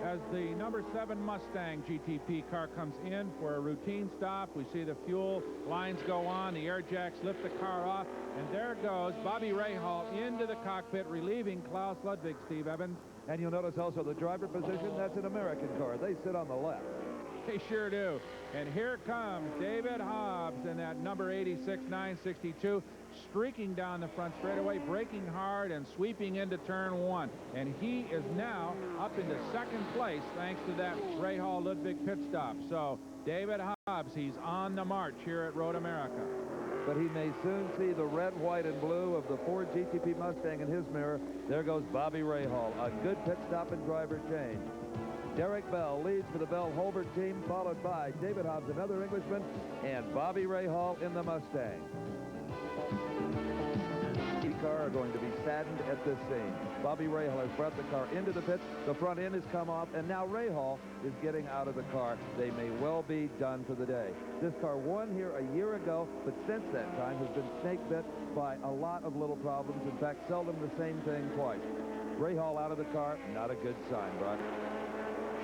As the number 7 Mustang GTP car comes in for a routine stop, we see the fuel lines go on, the air jacks lift the car off, and there goes Bobby Rahal into the cockpit, relieving Klaus Ludwig, Steve Evans. And you'll notice also the driver position, that's an American car. They sit on the left. They sure do. And here comes David Hobbs in that number 86 962, streaking down the front straightaway, braking hard and sweeping into turn 1. And he is now up into 2nd place thanks to that Rahal Ludwig pit stop. So David Hobbs, he's on the march here at Road America. But he may soon see the red, white, and blue of the Ford GTP Mustang in his mirror. There goes Bobby Rahal, a good pit stop and driver change. Derek Bell leads for the Bell Holbert team, followed by David Hobbs, another Englishman, and Bobby Rahal in the Mustang. The car are going to be saddened at this scene. Bobby Rahal has brought the car into the pits. The front end has come off, and now Rahal is getting out of the car. They may well be done for the day. This car won here a year ago, but since that time has been snake bit by a lot of little problems. In fact, seldom the same thing twice. Rahal out of the car, not a good sign, Brock.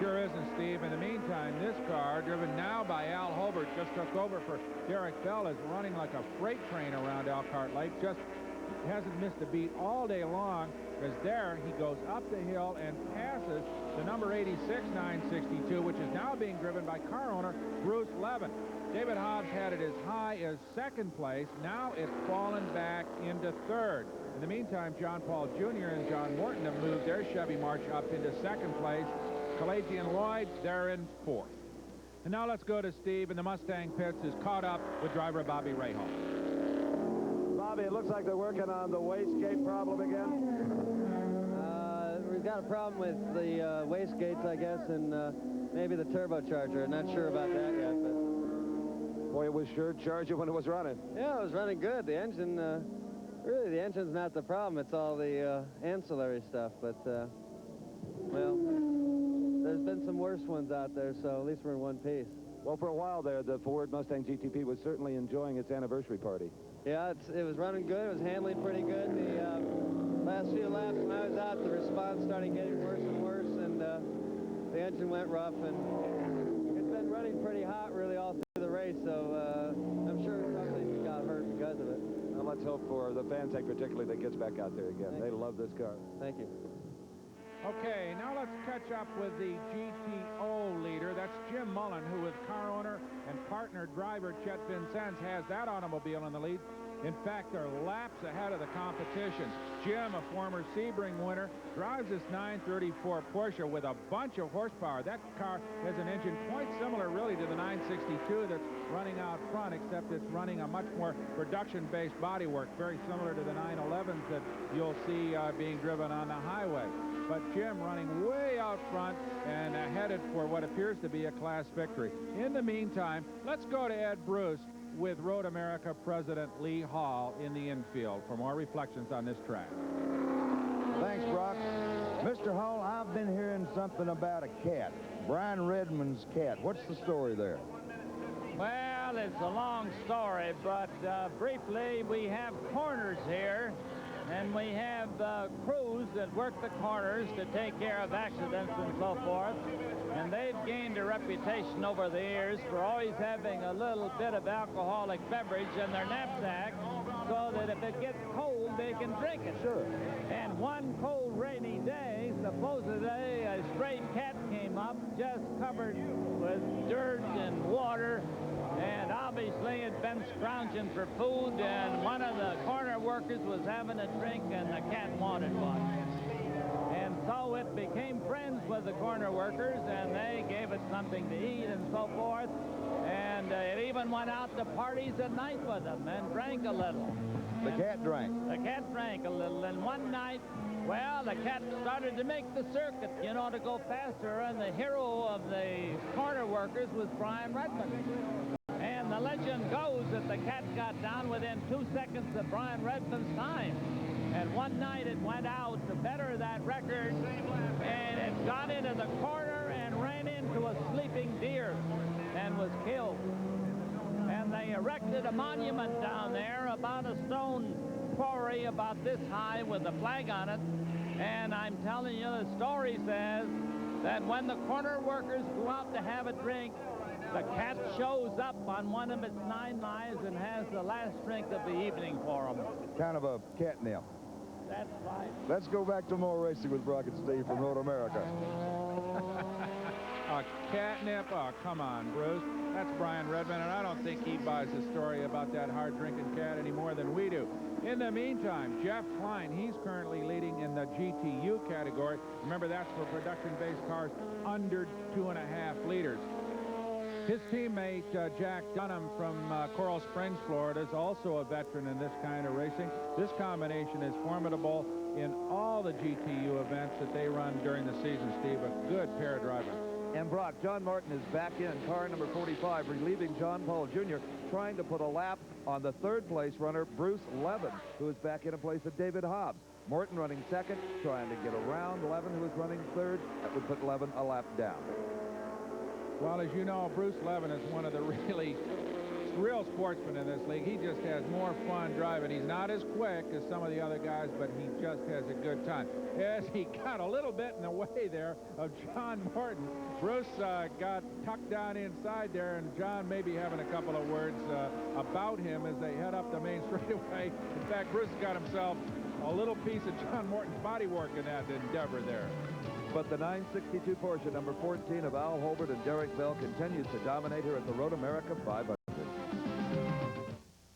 Sure isn't, Steve. In the meantime, this car, driven now by Al Holbert, just took over for Derek Bell, is running like a freight train around Elkhart Lake. Just hasn't missed a beat all day long, because there he goes up the hill and passes the number 86 962, which is now being driven by car owner Bruce Levin. David Hobbs had it as high as second place. Now it's fallen back into third. In the meantime, John Paul Jr. and John Morton have moved their Chevy March up into second place. Kalaji and Lloyd, they're in fourth. And now let's go to Steve in the Mustang pits, who's caught up with driver Bobby Rahal. Bobby, it looks like they're working on the wastegate problem again. We've got a problem with the wastegates, I guess, and maybe the turbocharger. Not sure about that yet, but... Boy, it was sure charging when it was running. Yeah, it was running good. The engine, really, the engine's not the problem. It's all the ancillary stuff, but, well, there's been some worse ones out there, so at least we're in one piece. Well, for a while there, the Ford Mustang GTP was certainly enjoying its anniversary party. Yeah, it was running good. It was handling pretty good. The last few laps when I was out, the response started getting worse and worse, and the engine went rough, and it's been running pretty hot really all through the race, so I'm sure somebody got hurt because of it. Well, let's hope for the fan sake particularly that gets back out there again. They love this car. Thank you. Okay, now let's catch up with the GTO leader. That's Jim Mullen, who with car owner and partner driver Chet Vincennes has that automobile in the lead. In fact, they're laps ahead of the competition. Jim, a former Sebring winner, drives this 934 Porsche with a bunch of horsepower. That car has an engine quite similar, really, to the 962 that's running out front, except it's running a much more production-based bodywork, very similar to the 911s that you'll see being driven on the highway. But Jim running way out front and headed for what appears to be a class victory. In the meantime, let's go to Ed Bruce with Road America President Lee Hall in the infield for more reflections on this track. Thanks, Brock. Mr. Hall, I've been hearing something about a cat. Brian Redmond's cat. What's the story there? Well, it's a long story, but briefly, we have corners here, and we have crews that work the corners to take care of accidents and so forth. And they've gained a reputation over the years for always having a little bit of alcoholic beverage in their knapsack so that if it gets cold, they can drink it. Sure. And one cold, rainy day, supposedly a stray cat came up just covered with dirt and water. And obviously it'd been scrounging for food, and one of the corner workers was having a drink, and the cat wanted one. And so it became friends with the corner workers, and they gave it something to eat and so forth. And it even went out to parties at night with them and drank a little. The cat drank. The cat drank a little, and one night, well, the cat started to make the circuit, you know, to go faster, and the hero of the corner workers was Brian Redmond. And the legend goes that the cat got down within 2 seconds of Brian Redmond's time. And one night it went out to better that record, and it got into the corner and ran into a sleeping deer and was killed. And they erected a monument down there, about a stone quarry about this high with a flag on it. And I'm telling you, the story says that when the corner workers go out to have a drink, the cat shows up on one of its 9 lives and has the last drink of the evening for them. Kind of a catnip. That's right. Let's go back to more racing with Brock and Steve from Road America. A catnip? Oh, come on, Bruce. That's Brian Redmond, and I don't think he buys the story about that hard-drinking cat any more than we do. In the meantime, Jeff Klein, he's currently leading in the GTU category. Remember, that's for production-based cars under 2.5 liters. His teammate, Jack Dunham from Coral Springs, Florida, is also a veteran in this kind of racing. This combination is formidable in all the GTU events that they run during the season, Steve. A good pair of drivers. And Brock, John Martin is back in car number 45, relieving John Paul Jr., trying to put a lap on the third-place runner, Bruce Levin, who is back in place of David Hobbs. Morton running second, trying to get around Levin, who is running third. That would put Levin a lap down. Well, as you know, Bruce Levin is one of the real sportsmen in this league. He just has more fun driving. He's not as quick as some of the other guys, but he just has a good time. As he got a little bit in the way there of John Morton, Bruce got tucked down inside there, and John may be having a couple of words about him as they head up the main straightaway. In fact, Bruce got himself a little piece of John Morton's bodywork in that endeavor there. But the 962 Porsche, number 14 of Al Holbert and Derek Bell, continues to dominate here at the Road America 500.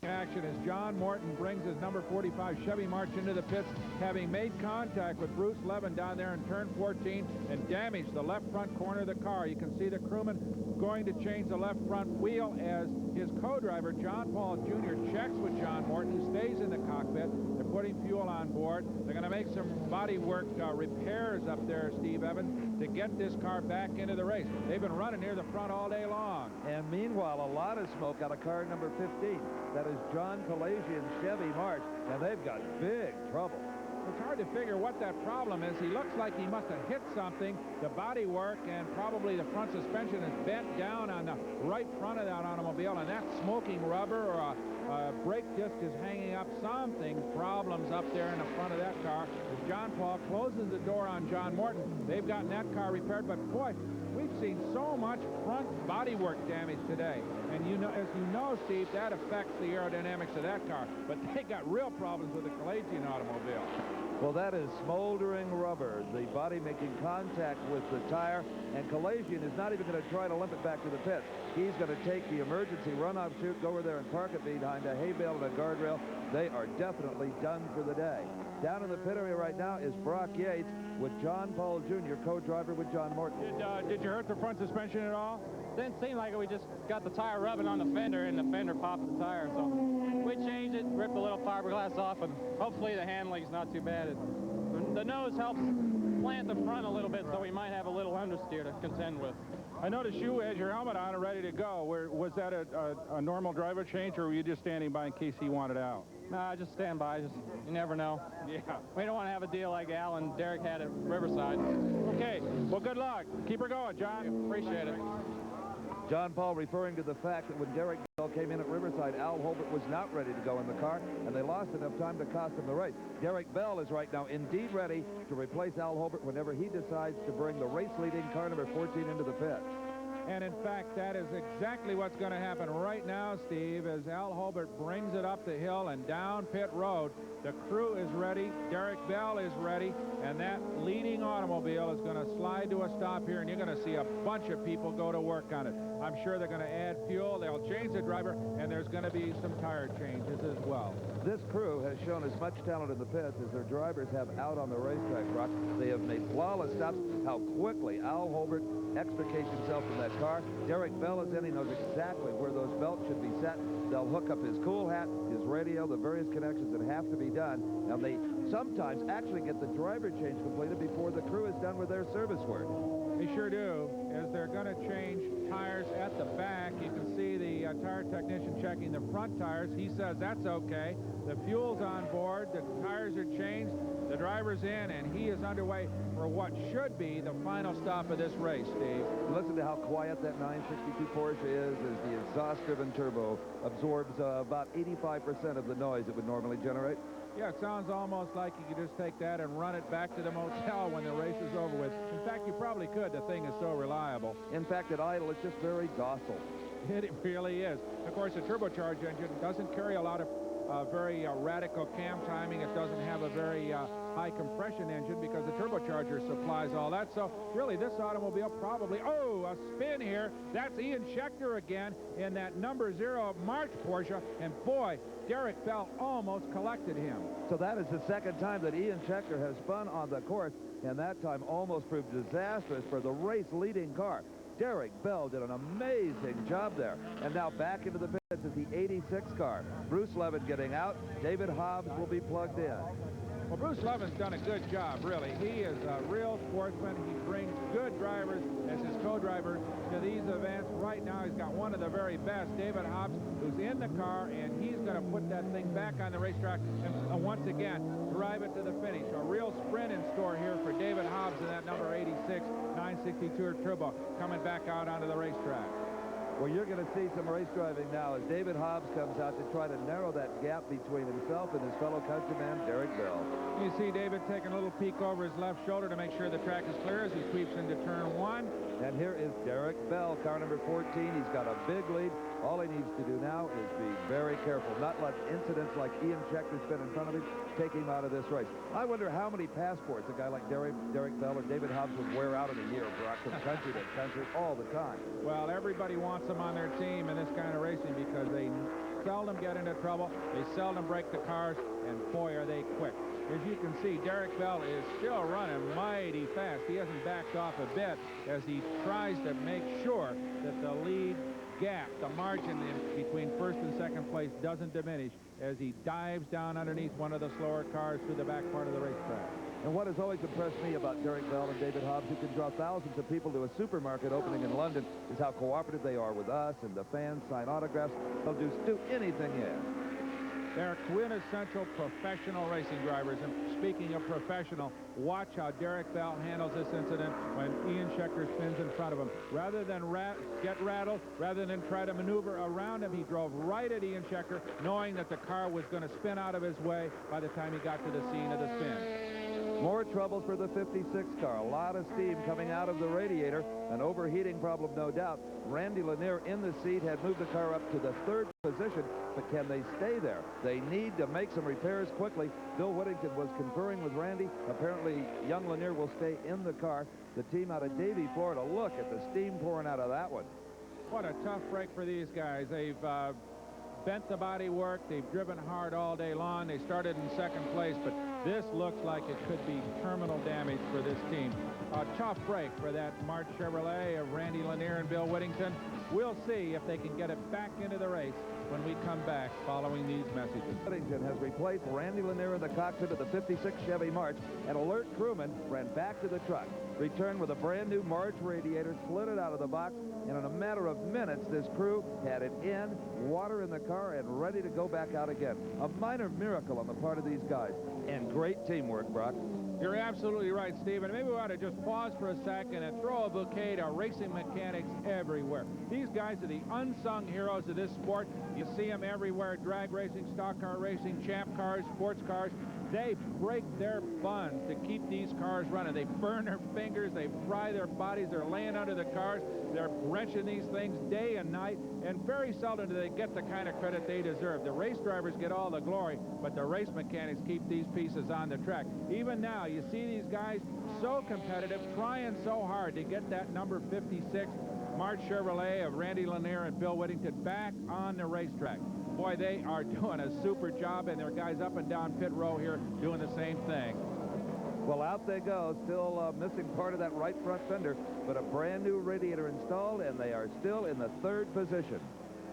Action as John Morton brings his number 45 Chevy March into the pits, having made contact with Bruce Levin down there in turn 14 and damaged the left front corner of the car. You can see the crewman going to change the left front wheel as his co-driver John Paul Jr. checks with John Morton, who stays in the cockpit. They're putting fuel on board. They're going to make some bodywork repairs up there, Steve Evans, to get this car back into the race. They've been running near the front all day long. And meanwhile, a lot of smoke out of car number 15. That is John Kalasian's Chevy March, and they've got big trouble. It's hard to figure what that problem is. He looks like he must have hit something. The bodywork and probably the front suspension is bent down on the right front of that automobile, and that smoking rubber or a brake disc is hanging up. Something problems up there in the front of that car. As John Paul closes the door on John Morton, they've gotten that car repaired, but boy, we've seen so much front bodywork damage today. And as you know, Steve, that affects the aerodynamics of that car. But they got real problems with the Kalasian automobile. Well, that is smoldering rubber, the body making contact with the tire, and Kalasian is not even going to try to limp it back to the pits. He's going to take the emergency runoff chute, go over there and park it behind a hay bale and a guardrail. They are definitely done for the day. Down in the pit area right now is Brock Yates with John Paul Jr., co-driver with John Morton. Did you hurt the front suspension at all? Didn't seem like it. We just got the tire rubbing on the fender, and the fender popped the tire. So we changed it, ripped the little fiberglass off, and hopefully the handling's not too bad. The nose helps plant the front a little bit, so we might have a little understeer to contend with. I noticed you had your helmet on and ready to go. Was that a normal driver change, or were you just standing by in case he wanted out? No, just stand by. You never know. Yeah. We don't want to have a deal like Al and Derek had at Riverside. Okay. Well, good luck. Keep her going, John. Appreciate it. John Paul referring to the fact that when Derek Bell came in at Riverside, Al Holbert was not ready to go in the car, and they lost enough time to cost him the race. Derek Bell is right now indeed ready to replace Al Holbert whenever he decides to bring the race-leading car number 14 into the pit. And in fact, that is exactly what's going to happen right now, Steve, as Al Holbert brings it up the hill and down pit road. The crew is ready, Derek Bell is ready, and that leading automobile is going to slide to a stop here, and you're going to see a bunch of people go to work on it. I'm sure they're going to add fuel, they'll change the driver, and there's going to be some tire changes as well. This crew has shown as much talent in the pits as their drivers have out on the racetrack, Brock. They have made flawless stops. How quickly Al Holbert extricates himself from that car. Derek Bell is in. He knows exactly where those belts should be set. They'll hook up his cool hat, his radio, the various connections that have to be done. Now, they sometimes actually get the driver change completed before the crew is done with their service work. They sure do, as they're going to change tires at the back. You can see the tire technician checking the front tires. He says that's okay. The fuel's on board. The tires are changed. The driver's in, and he is underway for what should be the final stop of this race, Steve. Listen to how quiet that 962 Porsche is as the exhaust-driven turbo absorbs about 85% of the noise it would normally generate. Yeah, it sounds almost like you could just take that and run it back to the motel when the race is over with. In fact, you probably could. The thing is so reliable. In fact, at idle, it's just very docile. It really is. Of course, a turbocharged engine doesn't carry a lot of very radical cam timing. It doesn't have a very high compression engine because the turbocharger supplies all that. So really, this automobile probably, a spin here. That's Ian Schechter again in that number 0 March Porsche. And boy, Derek Bell almost collected him. So that is the second time that Ian Schechter has spun on the course, and that time almost proved disastrous for the race-leading car. Derek Bell did an amazing job there. And now back into the pits is the 86 car. Bruce Levin getting out. David Hobbs will be plugged in. Well, Bruce Levin's done a good job, really. He is a real sportsman. He brings good drivers as his co-driver to these events. Right now, he's got one of the very best, David Hobbs, who's in the car, and he's going to put that thing back on the racetrack and once again drive it to the finish. A real sprint in store here for David Hobbs in that number 86 962 Turbo coming back out onto the racetrack. Well, you're going to see some race driving now as David Hobbs comes out to try to narrow that gap between himself and his fellow countryman, Derek Bell. You see David taking a little peek over his left shoulder to make sure the track is clear as he sweeps into turn 1. And here is Derek Bell, car number 14. He's got a big lead. All he needs to do now is be very careful, not let incidents like Ian Schecter's been in front of him take him out of this race. I wonder how many passports a guy like Derek Bell or David Hobbs would wear out in a year, Brock, from country to country all the time. Well, everybody wants them on their team in this kind of racing because they seldom get into trouble. They seldom break the cars, and boy, are they quick. As you can see, Derek Bell is still running mighty fast. He hasn't backed off a bit as he tries to make sure that the lead gap, the margin in between first and second place doesn't diminish as he dives down underneath one of the slower cars through the back part of the racetrack. And what has always impressed me about Derek Bell and David Hobbs, who can draw thousands of people to a supermarket opening in London, is how cooperative they are with us, and the fans sign autographs. They'll do anything, yeah. They're quintessential professional racing drivers. And speaking of professional, watch how Derek Bell handles this incident when Ian Schechter spins in front of him. Rather than get rattled, rather than try to maneuver around him, he drove right at Ian Schechter, knowing that the car was going to spin out of his way by the time he got to the scene of the spin. More trouble for the 56 car. A lot of steam coming out of the radiator. An overheating problem, no doubt. Randy Lanier in the seat had moved the car up to the 3rd position, but can they stay there? They need to make some repairs quickly. Bill Whittington was conferring with Randy. Apparently, young Lanier will stay in the car. The team out of Davie, Florida, look at the steam pouring out of that one. What a tough break for these guys. They've bent the body work. They've driven hard all day long. They started in 2nd place, but this looks like it could be terminal damage for this team. A tough break for that March Chevrolet of Randy Lanier and Bill Whittington. We'll see if they can get it back into the race when we come back following these messages. Whittington has replaced Randy Lanier in the cockpit of the 56 Chevy March. An alert crewman ran back to the truck, returned with a brand new March radiator, slid it out of the box, and in a matter of minutes, this crew had it in, water in the car, and ready to go back out again. A minor miracle on the part of these guys, and great teamwork, Brock. You're absolutely right, Stephen. Maybe we ought to just pause for a second and throw a bouquet to racing mechanics everywhere. These guys are the unsung heroes of this sport. You see them everywhere: drag racing, stock car racing, champ cars, sports cars. They break their buns to keep these cars running. They burn their fingers, they fry their bodies, they're laying under the cars, they're wrenching these things day and night, and very seldom do they get the kind of credit they deserve. The race drivers get all the glory, but the race mechanics keep these pieces on the track. Even now, you see these guys so competitive, trying so hard to get that number 56 March Chevrolet of Randy Lanier and Bill Whittington back on the racetrack. Boy, they are doing a super job, and their guys up and down pit row here doing the same thing. Well, out they go, still missing part of that right front fender, but a brand new radiator installed, and they are still in the 3rd position.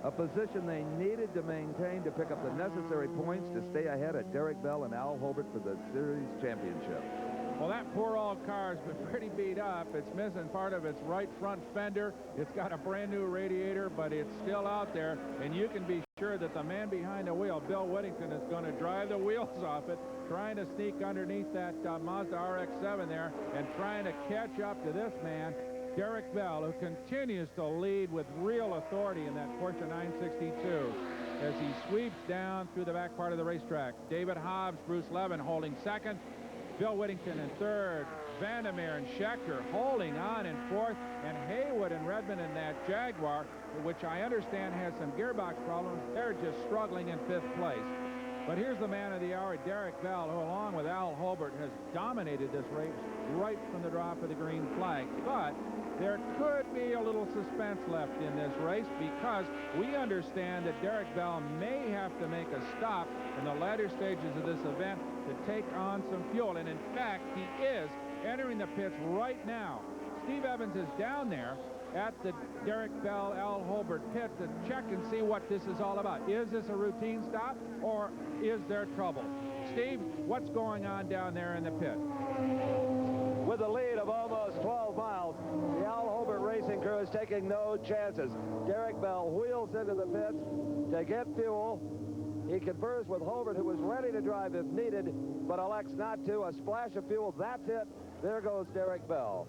A position they needed to maintain to pick up the necessary points to stay ahead of Derek Bell and Al Holbert for the series championship. Well, that poor old car's been pretty beat up. It's missing part of its right front fender. It's got a brand new radiator, but it's still out there, and you can be sure that the man behind the wheel, Bill Whittington, is going to drive the wheels off it, trying to sneak underneath that Mazda RX-7 there and trying to catch up to this man, Derek Bell, who continues to lead with real authority in that Porsche 962 as he sweeps down through the back part of the racetrack. David Hobbs, Bruce Levin holding 2nd. Bill Whittington in 3rd, Vandermeer and Schechter holding on in 4th, and Haywood and Redmond in that Jaguar, which I understand has some gearbox problems. They're just struggling in 5th place. But here's the man of the hour, Derek Bell, who along with Al Holbert has dominated this race right from the drop of the green flag. But there could be a little suspense left in this race because we understand that Derek Bell may have to make a stop in the latter stages of this event to take on some fuel. And in fact, he is entering the pits right now. Steve Evans is down there at the Derek Bell Al Holbert pit to check and see what this is all about. Is this a routine stop or is there trouble? Steve, what's going on down there in the pit? With a lead of almost 12 miles, the Al Holbert racing crew is taking no chances. Derek Bell wheels into the pits to get fuel. He confers with Holbert, who was ready to drive if needed, but elects not to. A splash of fuel, that's it. There goes Derek Bell.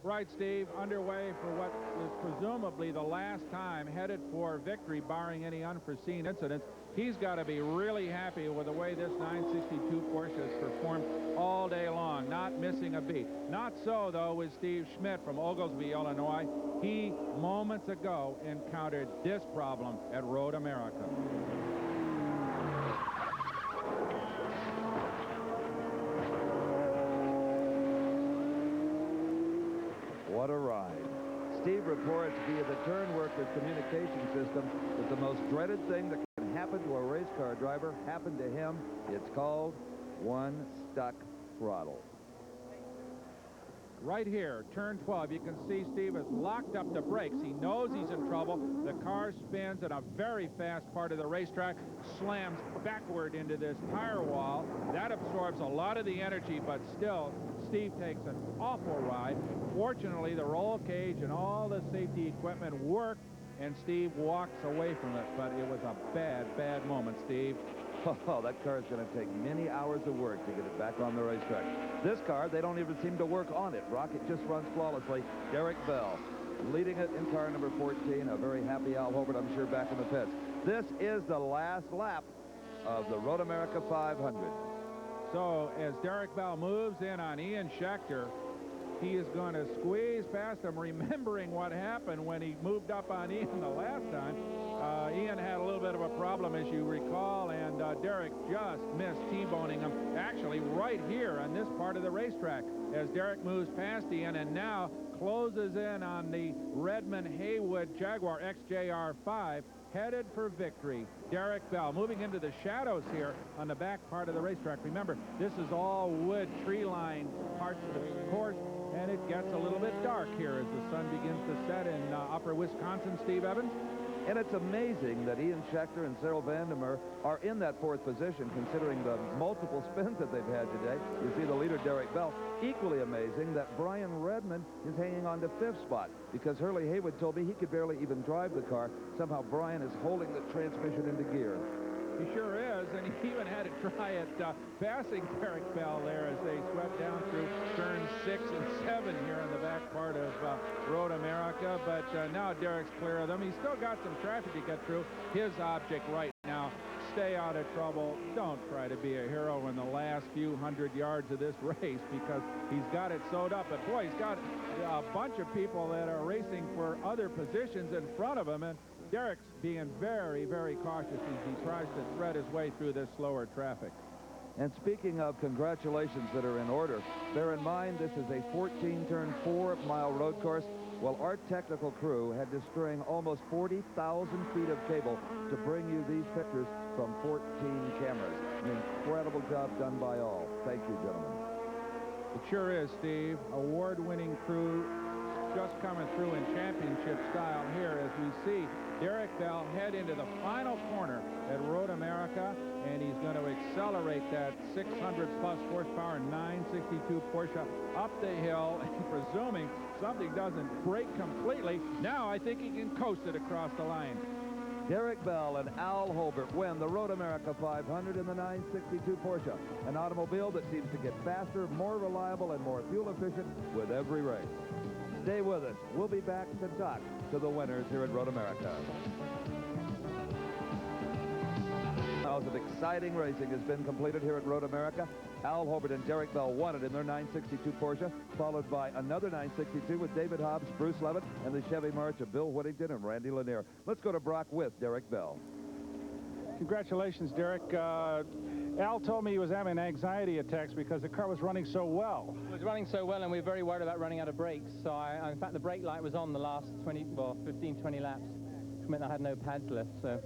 Right, Steve, underway for what is presumably the last time, headed for victory, barring any unforeseen incidents. He's got to be really happy with the way this 962 Porsche has performed all day long, not missing a beat. Not so, though, with Steve Schmidt from Oglesby, Illinois. He, moments ago, encountered this problem at Road America. What a ride. Steve reports via the turn workers communication system that the most dreaded thing that can happen to a race car driver happened to him. It's called one stuck throttle. Right here, turn 12, you can see Steve has locked up the brakes. He knows he's in trouble. The car spins in a very fast part of the racetrack, slams backward into this tire wall. That absorbs a lot of the energy, but still, Steve takes an awful ride. Fortunately, the roll cage and all the safety equipment worked, and Steve walks away from it. But it was a bad, bad moment, Steve. Oh, that car is going to take many hours of work to get it back on the racetrack. This car, they don't even seem to work on it. Rocket just runs flawlessly. Derek Bell leading it in car number 14. A very happy Al Holbert, I'm sure, back in the pits. This is the last lap of the Road America 500. So as Derek Bell moves in on Ian Schechter, he is going to squeeze past him, remembering what happened when he moved up on Ian the last time. Ian had a little bit of a problem, as you recall, and Derek just missed T-boning him, actually right here on this part of the racetrack, as Derek moves past Ian and now closes in on the Redmond Haywood Jaguar XJR5, headed for victory. Derek Bell moving into the shadows here on the back part of the racetrack. Remember, this is all wood, tree-lined parts of the course, and it gets a little bit dark here as the sun begins to set in upper Wisconsin. Steve Evans? And it's amazing that Ian Schechter and Cyril Vandermeer are in that fourth position, considering the multiple spins that they've had today. You see the leader, Derek Bell. Equally amazing that Brian Redmond is hanging on to fifth spot, because Hurley Haywood told me he could barely even drive the car. Somehow Brian is holding the transmission into gear. He sure is, and he even had a try at passing Derek Bell there as they swept down through turns 6 and 7 here on the back part of Road America. But now Derek's clear of them. He's still got some traffic to get through. His object right now, stay out of trouble. Don't try to be a hero in the last few hundred yards of this race, because he's got it sewed up. But boy, he's got a bunch of people that are racing for other positions in front of him, and Derek's being very, very cautious as he tries to thread his way through this slower traffic. And speaking of congratulations that are in order, bear in mind this is a 14-turn, 4-mile road course. Well, our technical crew had to string almost 40,000 feet of cable to bring you these pictures from 14 cameras. An incredible job done by all. Thank you, gentlemen. It sure is, Steve. Award-winning crew just coming through in championship style here as we see Derek Bell head into the final corner at Road America, and he's going to accelerate that 600-plus horsepower 962 Porsche up the hill, and presuming something doesn't break completely, now I think he can coast it across the line. Derek Bell and Al Holbert win the Road America 500 in the 962 Porsche, an automobile that seems to get faster, more reliable, and more fuel efficient with every race. Stay with us. We'll be back to talk to the winners here at Road America. Hours of exciting racing has been completed here at Road America. Al Holbert and Derek Bell won it in their 962 Porsche, followed by another 962 with David Hobbs, Bruce Levitt, and the Chevy March of Bill Whittington and Randy Lanier. Let's go to Brock with Derek Bell. Congratulations, Derek. Al told me he was having anxiety attacks because the car was running so well. It was running so well, and we were very worried about running out of brakes. So, in fact, the brake light was on the last 15, 20 laps, which meant I had no pads left, so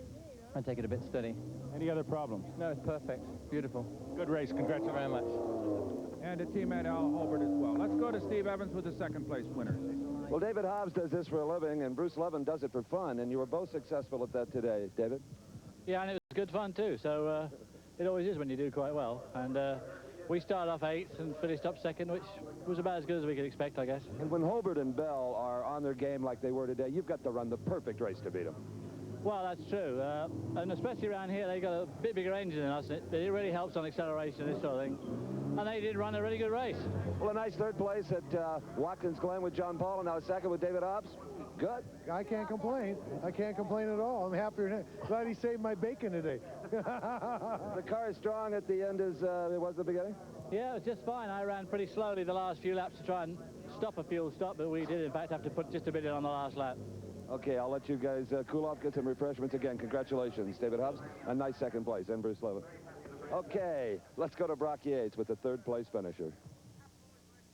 I'd take it a bit steady. Any other problems? No, it's perfect. Beautiful. Good race. Congratulations. Thank you very much. And a teammate, Al Holbert, as well. Let's go to Steve Evans with the second-place winners. Well, David Hobbs does this for a living, and Bruce Levin does it for fun, and you were both successful at that today, David. Yeah, and it was good fun, too. So It always is when you do quite well. And we started off 8th and finished up 2nd, which was about as good as we could expect, I guess. And when Holbert and Bell are on their game like they were today, you've got to run the perfect race to beat them. Well, that's true. And especially around here, they got a bit bigger engine than us. It really helps on acceleration and this sort of thing. And they did run a really good race. Well, a nice third place at Watkins Glen with John Paul, and now a second with David Hobbs. Good. I can't complain. I can't complain at all. I'm happier. Glad he saved my bacon today. The car is strong at the end as it was at the beginning? Yeah, it was just fine. I ran pretty slowly the last few laps to try and stop a fuel stop, but we did, in fact, have to put just a bit in on the last lap. Okay, I'll let you guys cool off, get some refreshments again. Congratulations, David Hobbs. A nice second place, and Bruce Levin. Okay, let's go to Brock Yates with the third place finisher.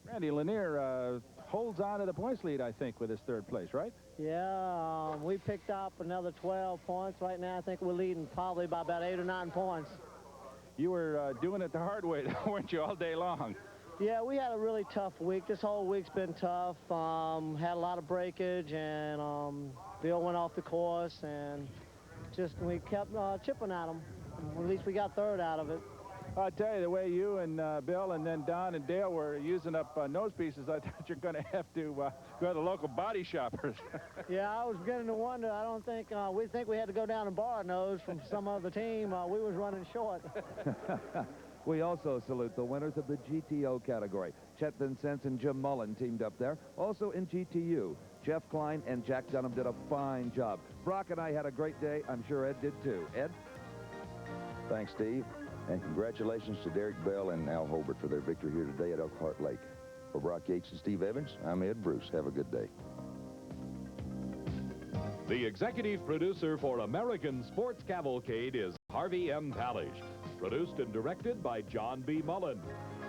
Randy Lanier holds on to the points lead, I think, with his third place, right? Yeah, we picked up another 12 points. Right now, I think we're leading probably by about 8 or 9 points. You were doing it the hard way, weren't you, all day long? Yeah, we had a really tough week. This whole week's been tough. Had a lot of breakage, and Bill went off the course, and just we kept chipping at him. At least we got third out of it. I'll tell you, the way you and Bill and then Don and Dale were using up nose pieces, I thought you're going to have to go to the local body shoppers. Yeah, I was beginning to wonder. I don't think we had to go down and borrow a nose from some other team. We was running short. We also salute the winners of the GTO category. Chet Vincent and Jim Mullen teamed up there. Also in GTU, Jeff Klein and Jack Dunham did a fine job. Brock and I had a great day. I'm sure Ed did too. Ed? Thanks, Steve. And congratulations to Derek Bell and Al Holbert for their victory here today at Elkhart Lake. For Brock Yates and Steve Evans, I'm Ed Bruce. Have a good day. The executive producer for American Sports Cavalcade is Harvey M. Palish. Produced and directed by John B. Mullen.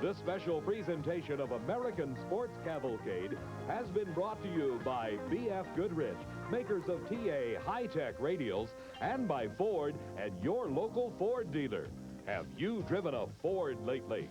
This special presentation of American Sports Cavalcade has been brought to you by B.F. Goodrich, makers of TA high-tech radials, and by Ford and your local Ford dealer. Have you driven a Ford lately?